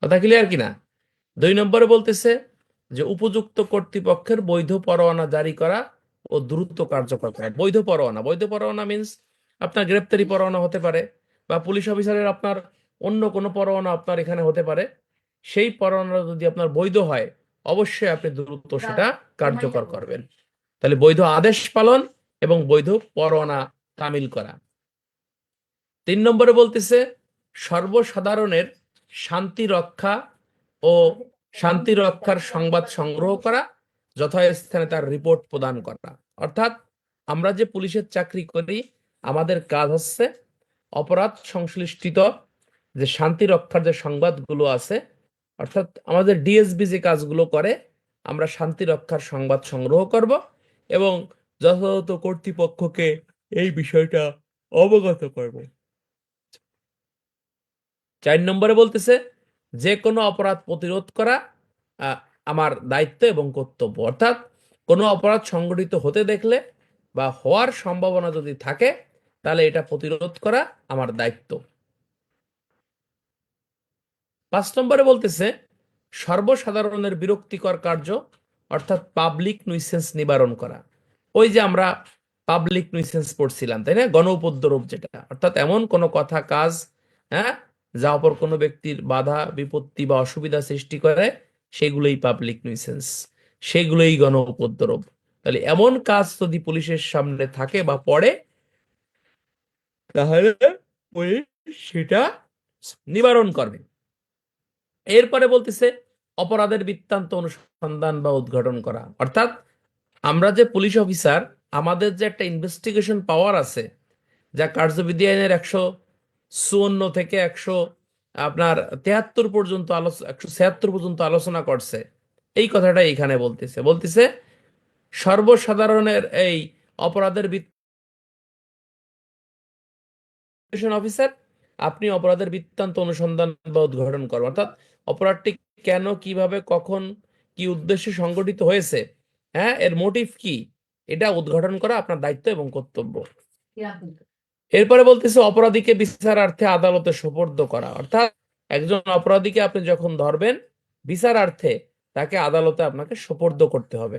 কথা ক্লিয়ার কিনা? 2 নম্বরে বলতেছে যে উপযুক্ত কর্তৃপক্ষের বৈধ পরোয়ানা জারি করা ও দ্রুত কার্যকর করা। বৈধ পরোয়ানা, বৈধ পরোয়ানা মিন্স আপনার গ্রেপ্তারি পরোয়ানা হতে পারে, বা পুলিশ অফিসারের আপনার অন্য কোনো পরোয়ানা আপনার এখানে হতে পারে। সেই পরোয়ানা যদি আপনার বৈধ হয়, অবশ্যই আপনি দ্রুত সেটা কার্যকর করবেন। তাহলে বৈধ আদেশ পালন এবং বৈধ পরোয়ানা তামিল করা। 3 নম্বরে বলতেছে সর্বসাধারণের শান্তি রক্ষা ও শান্তি রক্ষার সংবাদ সংগ্রহ করা, যথাস্থানে তার রিপোর্ট প্রদান করা। অর্থাৎ আমরা যে পুলিশের চাকরি করি, আমাদের কাজ হচ্ছে অপরাধ সংশ্লিষ্ট যে শান্তি রক্ষার যে সংবাদগুলো আছে, অর্থাৎ আমাদের ডিএসবি যে কাজগুলো করে, আমরা শান্তি রক্ষার সংবাদ সংগ্রহ করব এবং যথাযথ কর্তৃপক্ষকে এই বিষয়টা অবগত করব। 4 নম্বরে বলতেছে যে কোনো অপরাধ প্রতিরোধ করা আহ, আমার দায়িত্ব এবং কর্তব্য। অর্থাৎ কোনো অপরাধ সংগঠিত হতে দেখলে বা হওয়ার সম্ভাবনা যদি থাকে, তাহলে এটা প্রতিরোধ করা আমার দায়িত্ব। 5 নম্বরে বলতেছে সর্বসাধারণের বিরক্তিকর কার্য, অর্থাৎ পাবলিক নুইসেন্স নিবারণ করা। ওই যে আমরা পাবলিক নিউসেন্স পড়ছিলাম, তাই না? গণ উপদ্রব যেটা, অর্থাৎ এমন কোনো কথা কাজ, হ্যাঁ, যা অপর কোনো ব্যক্তির বাধা বিপত্তি বা অসুবিধা সৃষ্টি করে, সেগুলোই পাবলিক নিউসেন্স, সেগুলোই গণ উপদ্রব। তাহলে এমন কাজ যদি পুলিশের সামনে থাকে বা পড়ে, তাহলে পুলিশ সেটা নিবারণ করবে। এরপরে বলতেছে অপরাধের বৃত্তান্ত অনুসন্ধান বা উদ্ঘাটন করা, অর্থাৎ আমরা যে পুলিশ অফিসার, আমাদের যে একটা ইনভেস্টিগেশন পাওয়ার আছে, যা কার্যবিধি আইনের 154 থেকে 173 পর্যন্ত আলোচনা, 176 পর্যন্ত আলোচনা করছে। এই কথাটা এখানে বলতেছে, বলতেছে সর্বসাধারণের এই অপরাধের ইনভেস্টিগেশন অফিসার, আপনি অপরাধের বৃত্তান্ত অনুসন্ধান বা উদ্ঘাটন করবেন, অর্থাৎ অপরাধটি কেন, কিভাবে, কখন, কি উদ্দেশ্যে সংগঠিত হয়েছে, হ্যাঁ, এর মোটিভ কি, এটা উদ্ঘাটন করা আপনার দায়িত্ব এবং কর্তব্য। এরপরে বলতেছে অপরাধীকে বিচারার্থে আদালতে সোপর্দ করা, অর্থাৎ একজন অপরাধীকে আপনি যখন ধরবেন, বিচারার্থে তাকে আদালতে আপনাকে সোপর্দ করতে হবে,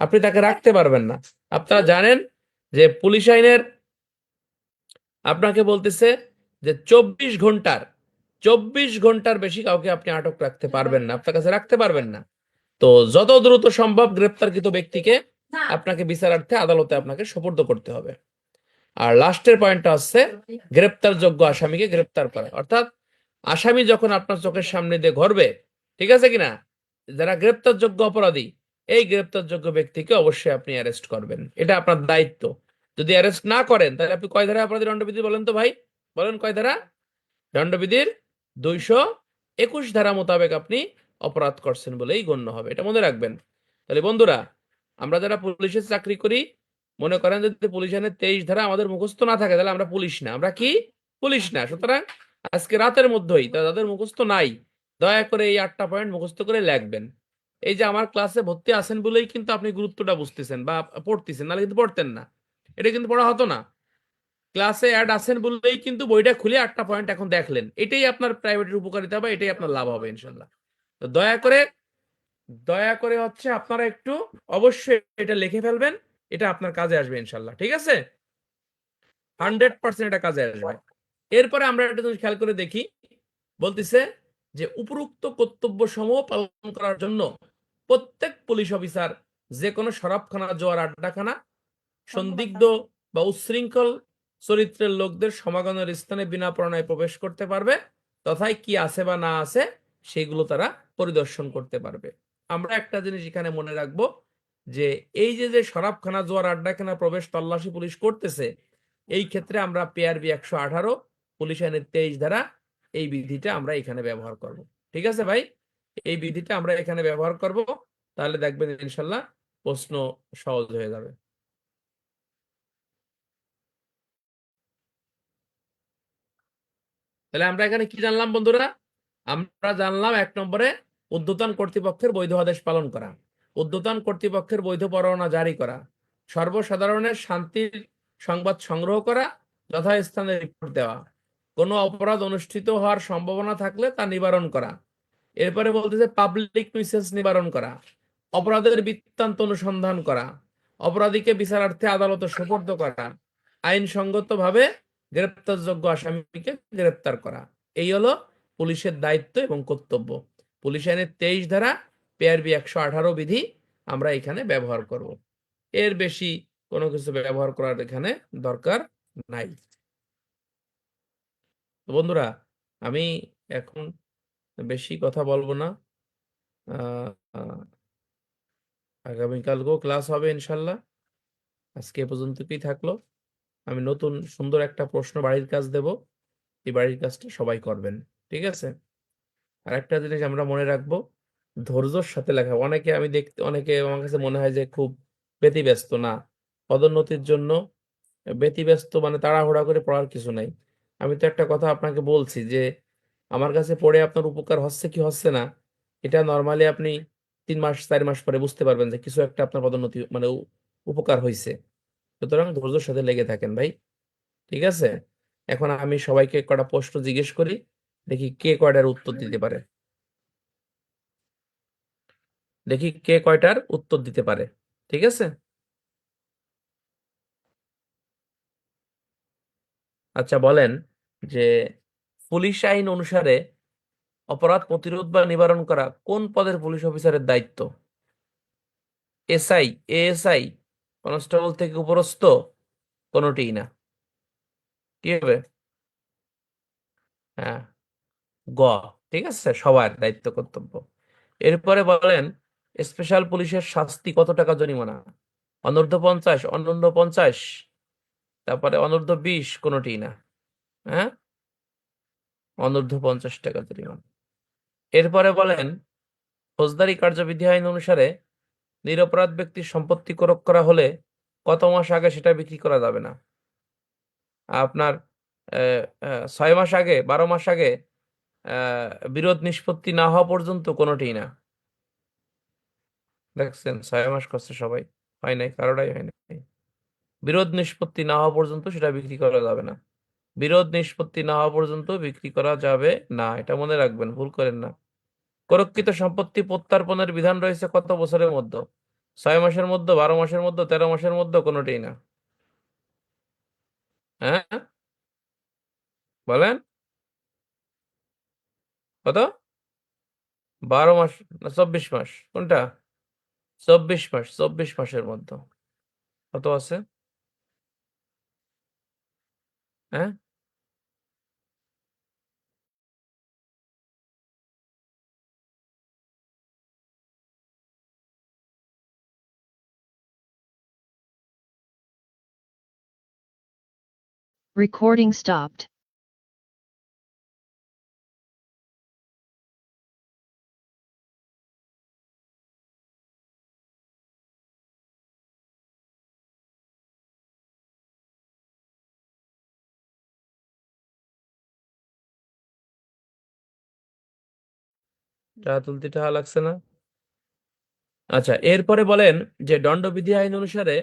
আপনি তাকে রাখতে পারবেন না। আপনারা জানেন যে পুলিশ আইনের আপনাকে বলতেছে যে 24 ঘন্টার বেশি কাউকে আপনি আটক রাখতে পারবেন না, আপনার কাছে রাখতে পারবেন না। তো যত দ্রুত সম্ভব গ্রেপ্তারকৃত ব্যক্তিকে আপনাকে বিচারার্থে আদালতে আপনাকে সোপর্দ করতে হবে। আর লাস্টের পয়েন্টটা হচ্ছে গ্রেপ্তারযোগ্য আসামিকে গ্রেপ্তার করা, অর্থাৎ আসামি যখন আপনার চোখের সামনে দিয়ে ঘুরবে, ঠিক আছে কিনা, যারা গ্রেপ্তারযোগ্য অপরাধী, এই গ্রেপ্তারযোগ্য ব্যক্তিকে অবশ্যই আপনি অ্যারেস্ট করবেন, এটা আপনার দায়িত্ব। যদি অ্যারেস্ট না করেন, তাহলে আপনি কয় ধারা অপরাধী দণ্ডবিধি বলেন তো ভাই, বলেন কয় ধারা? দণ্ডবিধির 221 ধারা মোতাবেক আপনি অপরাধ করছেন বলেই গণ্য হবে, এটা মনে রাখবেন। তাহলে বন্ধুরা, আমরা যারা পুলিশের চাকরি করি, মনে করেন যদি পুলিশ আইনের 23 ধারা আমাদের মুখস্থ না থাকে, তাহলে আমরা পুলিশ না, আমরা কি পুলিশ না। সুতরাং আজকে রাতের মধ্যেই যাদের মুখস্থ নাই, দয়া করে এই 8টা পয়েন্ট মুখস্থ করে লিখবেন। এই যে আমার ক্লাসে ভর্তি আছেন বলেই কিন্তু আপনি গুরুত্বটা বুঝতেছেন বা পড়তেছেন, নাহলে কিন্তু পড়তেন না, এটা কিন্তু পড়া হতো না। ক্লাসে অ্যাড আছেন বললেই কিন্তু বইটা খুলে 8টা পয়েন্ট এখন দেখলেন, এটাই আপনার প্রাইভেটের উপকারিতা হবে, এটাই আপনার লাভ হবে ইনশাল্লাহ। তো দয়া করে হচ্ছে আপনারা একটু অবশ্যই এটা লিখে ফেলবেন, এটা আপনার কাজে আসবে ইনশাল্লাহ, ঠিক আছে? 100% এটা কাজে আসবে। এরপরে আমরা একটা জিনিস খেয়াল করে দেখি, বলতেছে যে উপরোক্ত কর্তব্য সমূহ পালন করার জন্য প্রত্যেক পুলিশ অফিসার যে কোনো শরাবখানা, জোয়ার আড্ডাখানা, সন্দিগ্ধ বা উচ্ছৃঙ্খল চরিত্রের লোকদের সমাগমের স্থানে বিনা প্রণয়ে প্রবেশ করতে পারবে, তথায় কি আছে বা না আছে সেগুলো তারা পরিদর্শন করতে পারবে। আমরা একটা জিনিস এখানে মনে রাখবো, যে এই যে শরাবখানা, জোয়ার আড্ডাখানা প্রবেশ তল্লাশি পুলিশ করতেছে, এই ক্ষেত্রে আমরা পিআরবি 118, পুলিশ আইনের 23 ধারা, এই বিধিটা আমরা এখানে ব্যবহার করব। ঠিক আছে ভাই, এই বিধিটা আমরা এখানে ব্যবহার করব, তাহলে দেখবেন ইনশাল্লাহ প্রশ্ন সহজ হয়ে যাবে। তাহলে আমরা এখানে কি জানলাম বন্ধুরা? আমরা জানলাম 1 নম্বরে ঊর্ধ্বতন কর্তৃপক্ষের বৈধ আদেশ পালন করা, ঊর্ধ্বতন কর্তৃপক্ষের বৈধ পরোয়ানা জারি করা, সর্বসাধারণের শান্তির সংবাদ সংগ্রহ করা, যথাস্থানে রিপোর্ট দেওয়া, কোনো অপরাধ অনুষ্ঠিত হওয়ার সম্ভাবনা থাকলে তা নিবারণ করা। এরপরে বলতেছে পাবলিক নিউসেন্স নিবারণ করা, অপরাধের বৃত্তান্ত অনুসন্ধান করা, অপরাধীকে বিচারার্থে আদালতে সোপর্দ করা, আইনসঙ্গতভাবে গ্রেপ্তারযোগ্য আসামিকে গ্রেপ্তার করা। এই হলো পুলিশের দায়িত্ব এবং কর্তব্য। পুলিশ আইনের 23 ধারা, পিআরবি 118 বিধি আমরা এখানে ব্যবহার করব। এর বেশি কোনো কিছু ব্যবহার করার এখানে দরকার নাই। তো বন্ধুরা, আমি এখন বেশি কথা বলবো না, আহ, আহ, আগামীকালকেও ক্লাস হবে ইনশাল্লাহ। আজকে এ পর্যন্তই থাকলো। আমি নতুন সুন্দর একটা প্রশ্ন বাড়ির কাজ দেব, এই বাড়ির কাজটা সবাই করবেন, ঠিক আছে? আর একটা জিনিস আমরা মনে রাখবো, ধৈর্যের সাথে লেখা। অনেকে আমি দেখতে, অনেকে আমার কাছে মনে হয় যে খুব ব্যতিব্যস্ত, না, পদোন্নতির জন্য ব্যতিব্যস্ত মানে তাড়াহুড়া করে পড়ার কিছু নাই। আমি তো একটা কথা আপনাকে বলছি যে আমার কাছে পড়ে আপনার উপকার হচ্ছে কি হচ্ছে না, এটা নর্মালি আপনি 3 মাস 4 মাস পরে বুঝতে পারবেন যে কিছু একটা আপনার পদোন্নতি মানে উপকার হয়েছে। সুতরাং ধৈর্যের সাথে লেগে থাকেন ভাই, ঠিক আছে? এখন আমি সবাইকে কটা প্রশ্ন জিজ্ঞেস করি, দেখি কে কয়টার উত্তর দিতে পারে, দেখি কে কয়টার উত্তর দিতে পারে, ঠিক আছে? আচ্ছা বলেন যে পুলিশ আইন অনুসারে অপরাধ প্রতিরোধ বা নিবারণ করা কোন পদের পুলিশ অফিসারের দায়িত্ব? এসআই, এএসআই, কনস্টেবল থেকে উপরস্থ, কোনোটিই না। কি হবে? হ্যাঁ, গ। ঠিক আছে, সবার দায়িত্ব কর্তব্য। এরপরে বলেন স্পেশাল পুলিশের শাস্তি কত টাকা জরিমানা? অনূর্ধ্ব 50, অনূর্ধ্ব 50, তারপরে অনূর্ধ্ব 20, কোনোটিই না। হ্যাঁ, অনূর্ধ্ব 50 টাকা জরিমানা। এরপরে বলেন ফৌজদারি কার্যবিধি আইন অনুসারে নিরপরাধ ব্যক্তির সম্পত্তি ক্রয় করা হলে কত মাস আগে সেটা বিক্রি করা যাবে না? আপনার 6 মাস আগে, 12 মাস আগে, বিরোধ নিষ্পত্তি না হওয়া পর্যন্ত, কোনোটিই না। দেখছেন 6 মাস করছে সবাই, হয় নাই, কারোটাই হয় নাই। বিরোধ নিষ্পত্তি না হওয়া পর্যন্ত সেটা বিক্রি করা যাবে না। বিরোধ নিষ্পত্তি না হওয়া পর্যন্ত বিক্রি করা যাবে না, এটা মনে রাখবেন, ভুল করেন না। করক্কিত সম্পত্তি প্রত্যার্পণের বিধান রয়েছে কত বছরের মধ্যে? 6 মাসের মধ্যে, 12 মাসের মধ্যে, 13 মাসের মধ্যে, কোনোটিই না। হ্যাঁ, বলেন কত? 12 মাস না 24 মাস? কোনটা? 24 মাস, 24 মাসের মধ্যে। কত আছে? হ্যাঁ, Recording stopped. টাকা তুলতে টাকা লাগছে না? আচ্ছা, এরপরে বলেন যে দণ্ডবিধি আইন অনুসারে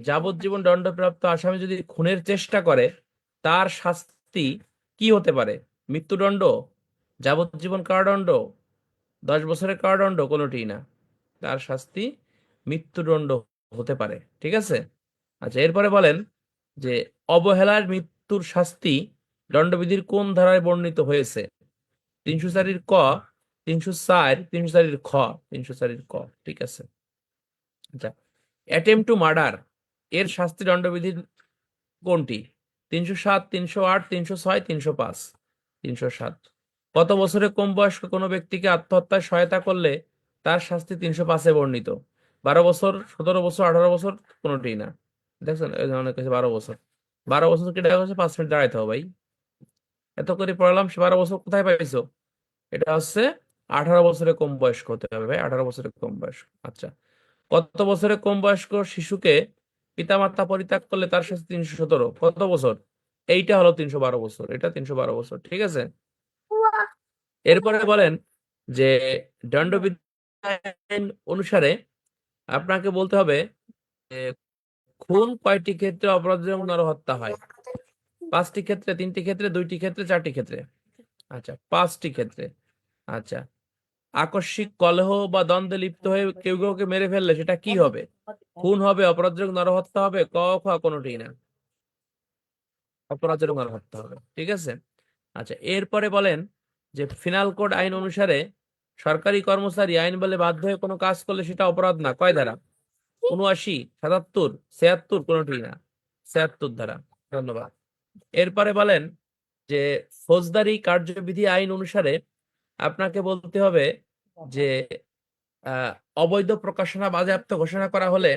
যাবজ্জীবন দণ্ডপ্রাপ্ত আসামি যদি খুনের চেষ্টা করে তার শাস্তি কি হতে পারে? মৃত্যুদণ্ড, যাবজ্জীবন কারাদণ্ড, 10 বছরের কারাদণ্ড, কোনোটিই না। তার শাস্তি মৃত্যুদণ্ড হতে পারে। ঠিক আছে। আচ্ছা, এরপরে বলেন যে অবহেলার মৃত্যুর শাস্তি দণ্ডবিধির কোন ধারায় বর্ণিত হয়েছে? 304 ক, 304, 304 খ, 304 ক। ঠিক আছে। আচ্ছা, অ্যাটেম্প টু মার্ডার এর শাস্তি দণ্ডবিধির কোনটি? 307, 308, 306, 305? 307। কত বছরের কম বয়স্ক কোনো ব্যক্তিকে আত্মহত্যায় সহায়তা করলে তার শাস্তি 305-এ বর্ণিত? 12 বছর, 17 বছর, 18 বছর, কোনোটিই না। দেখছেন, এই যে অনেক কাছে 12 বছর। 12 বছর কি টাকা হচ্ছে? 5 মিনিট দাঁড়াইতে হবে ভাই। এত করে পড়ালাম, সে 12 বছর কোথায় পাইছো? এটা হচ্ছে 18 বছরের কম বয়স্ক হতে হবে ভাই, 18 বছরের কম বয়স্ক। আচ্ছা, কত বছরের কম বয়স্ক শিশুকে পিতামাতা পরিত্যাগ করলে তার শাস্তি 317? কত বছর? এইটা হলো 312 বছর, এটা 312 বছর। ঠিক আছে। এরপরে বলেন যে দণ্ডবিধি আইন অনুসারে আপনাকে বলতে হবে যে খুন কয়টি ক্ষেত্রে অপরাধজনক নরহত্যা হয়? 5টি ক্ষেত্রে, 3টি ক্ষেত্রে, 2টি ক্ষেত্রে, 4টি ক্ষেত্রে? আচ্ছা, 5টি ক্ষেত্রে। আচ্ছা, আকস্মিক কলহ বা দ্বন্দ্বে লিপ্ত হয়ে কেউ কাউকে মেরে ফেললে সেটা কি হবে? খুন হবে, অপরাধজনক নরহত্যা হবে, ক খ, কোনোটিই না। অপরাধজনক নরহত্যা হবে। ঠিক আছে। আচ্ছা, এরপরে বলেন যে ফিনাল কোড আইন অনুসারে সরকারি কর্মচারী আইন বলে বাধ্য হয়ে কোনো কাজ করলে সেটা অপরাধ না, কয় ধারা? 79, 77, 76, কোনোটিই না। 76 ধারা। ধন্যবাদ। এরপরে বলেন যে ফৌজদারি কার্যবিধি আইন অনুসারে আপনাকে বলতে হবে যে আহ, অবৈধ প্রকাশনা বাজেয়াপ্ত ঘোষণা করা হলে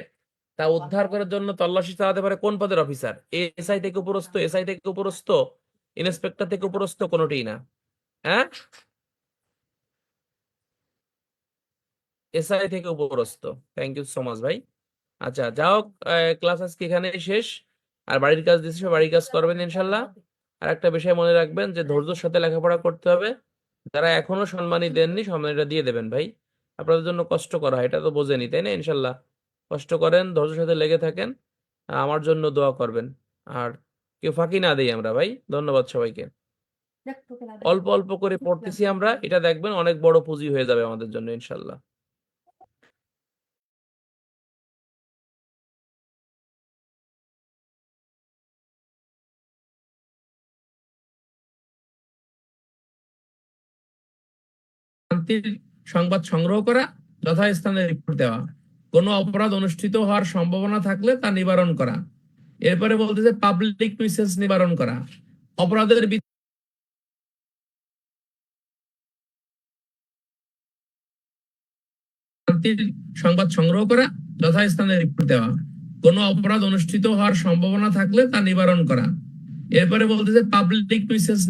তা উদ্ধার করার জন্য তল্লাশি চালাতে পারে কোন পদের অফিসার? এসআই থেকে উপরস্থ, এসআই থেকে উপরস্থ, ইন্সপেক্টর থেকে উপরস্থ, কোনোটিই না। হ্যাঁ, এসআই থেকে উপরস্থ। থ্যাংক ইউ সো মাচ ভাই। আচ্ছা, যাও, ক্লাস আজকে এখানে শেষ। আর বাড়ির কাজ দিচ্ছি, বাড়ির কাজ করবেন ইনশাল্লাহ। আর একটা বিষয় মনে রাখবেন যে ধৈর্যের সাথে লেখাপড়া করতে হবে। যারা এখনো সম্মানী দেননি, সম্মানীটা দিয়ে দেবেন ভাই। আপনাদের জন্য কষ্ট করা হয়, এটা তো বোঝেনি, তাই না? ইনশাল্লাহ কষ্ট করেন, ধৈর্যের সাথে লেগে থাকেন। আমার জন্য দোয়া করবেন। আর কেউ ফাঁকি না দেই আমরা ভাই। ধন্যবাদ সবাইকে। অল্প অল্প করে পড়তেছি আমরা, এটা দেখবেন অনেক বড় পুঁজি হয়ে যাবে আমাদের জন্য ইনশাল্লাহ। ভ্রান্তির সংবাদ সংগ্রহ করা, যথাস্থানে রিপোর্ট দেওয়া, কোনো অপরাধ অনুষ্ঠিত হওয়ার সম্ভাবনা থাকলে তা নিবারণ করা। এরপরে বলতেছে পাবলিক nuisance নিবারণ করা, অপরাধের ভ্রান্তির সংবাদ সংগ্রহ করা, যথাস্থানে রিপোর্ট দেওয়া, কোনো অপরাধ অনুষ্ঠিত হওয়ার সম্ভাবনা থাকলে তা নিবারণ করা। এরপরে বলতেছে পাবলিক nuisance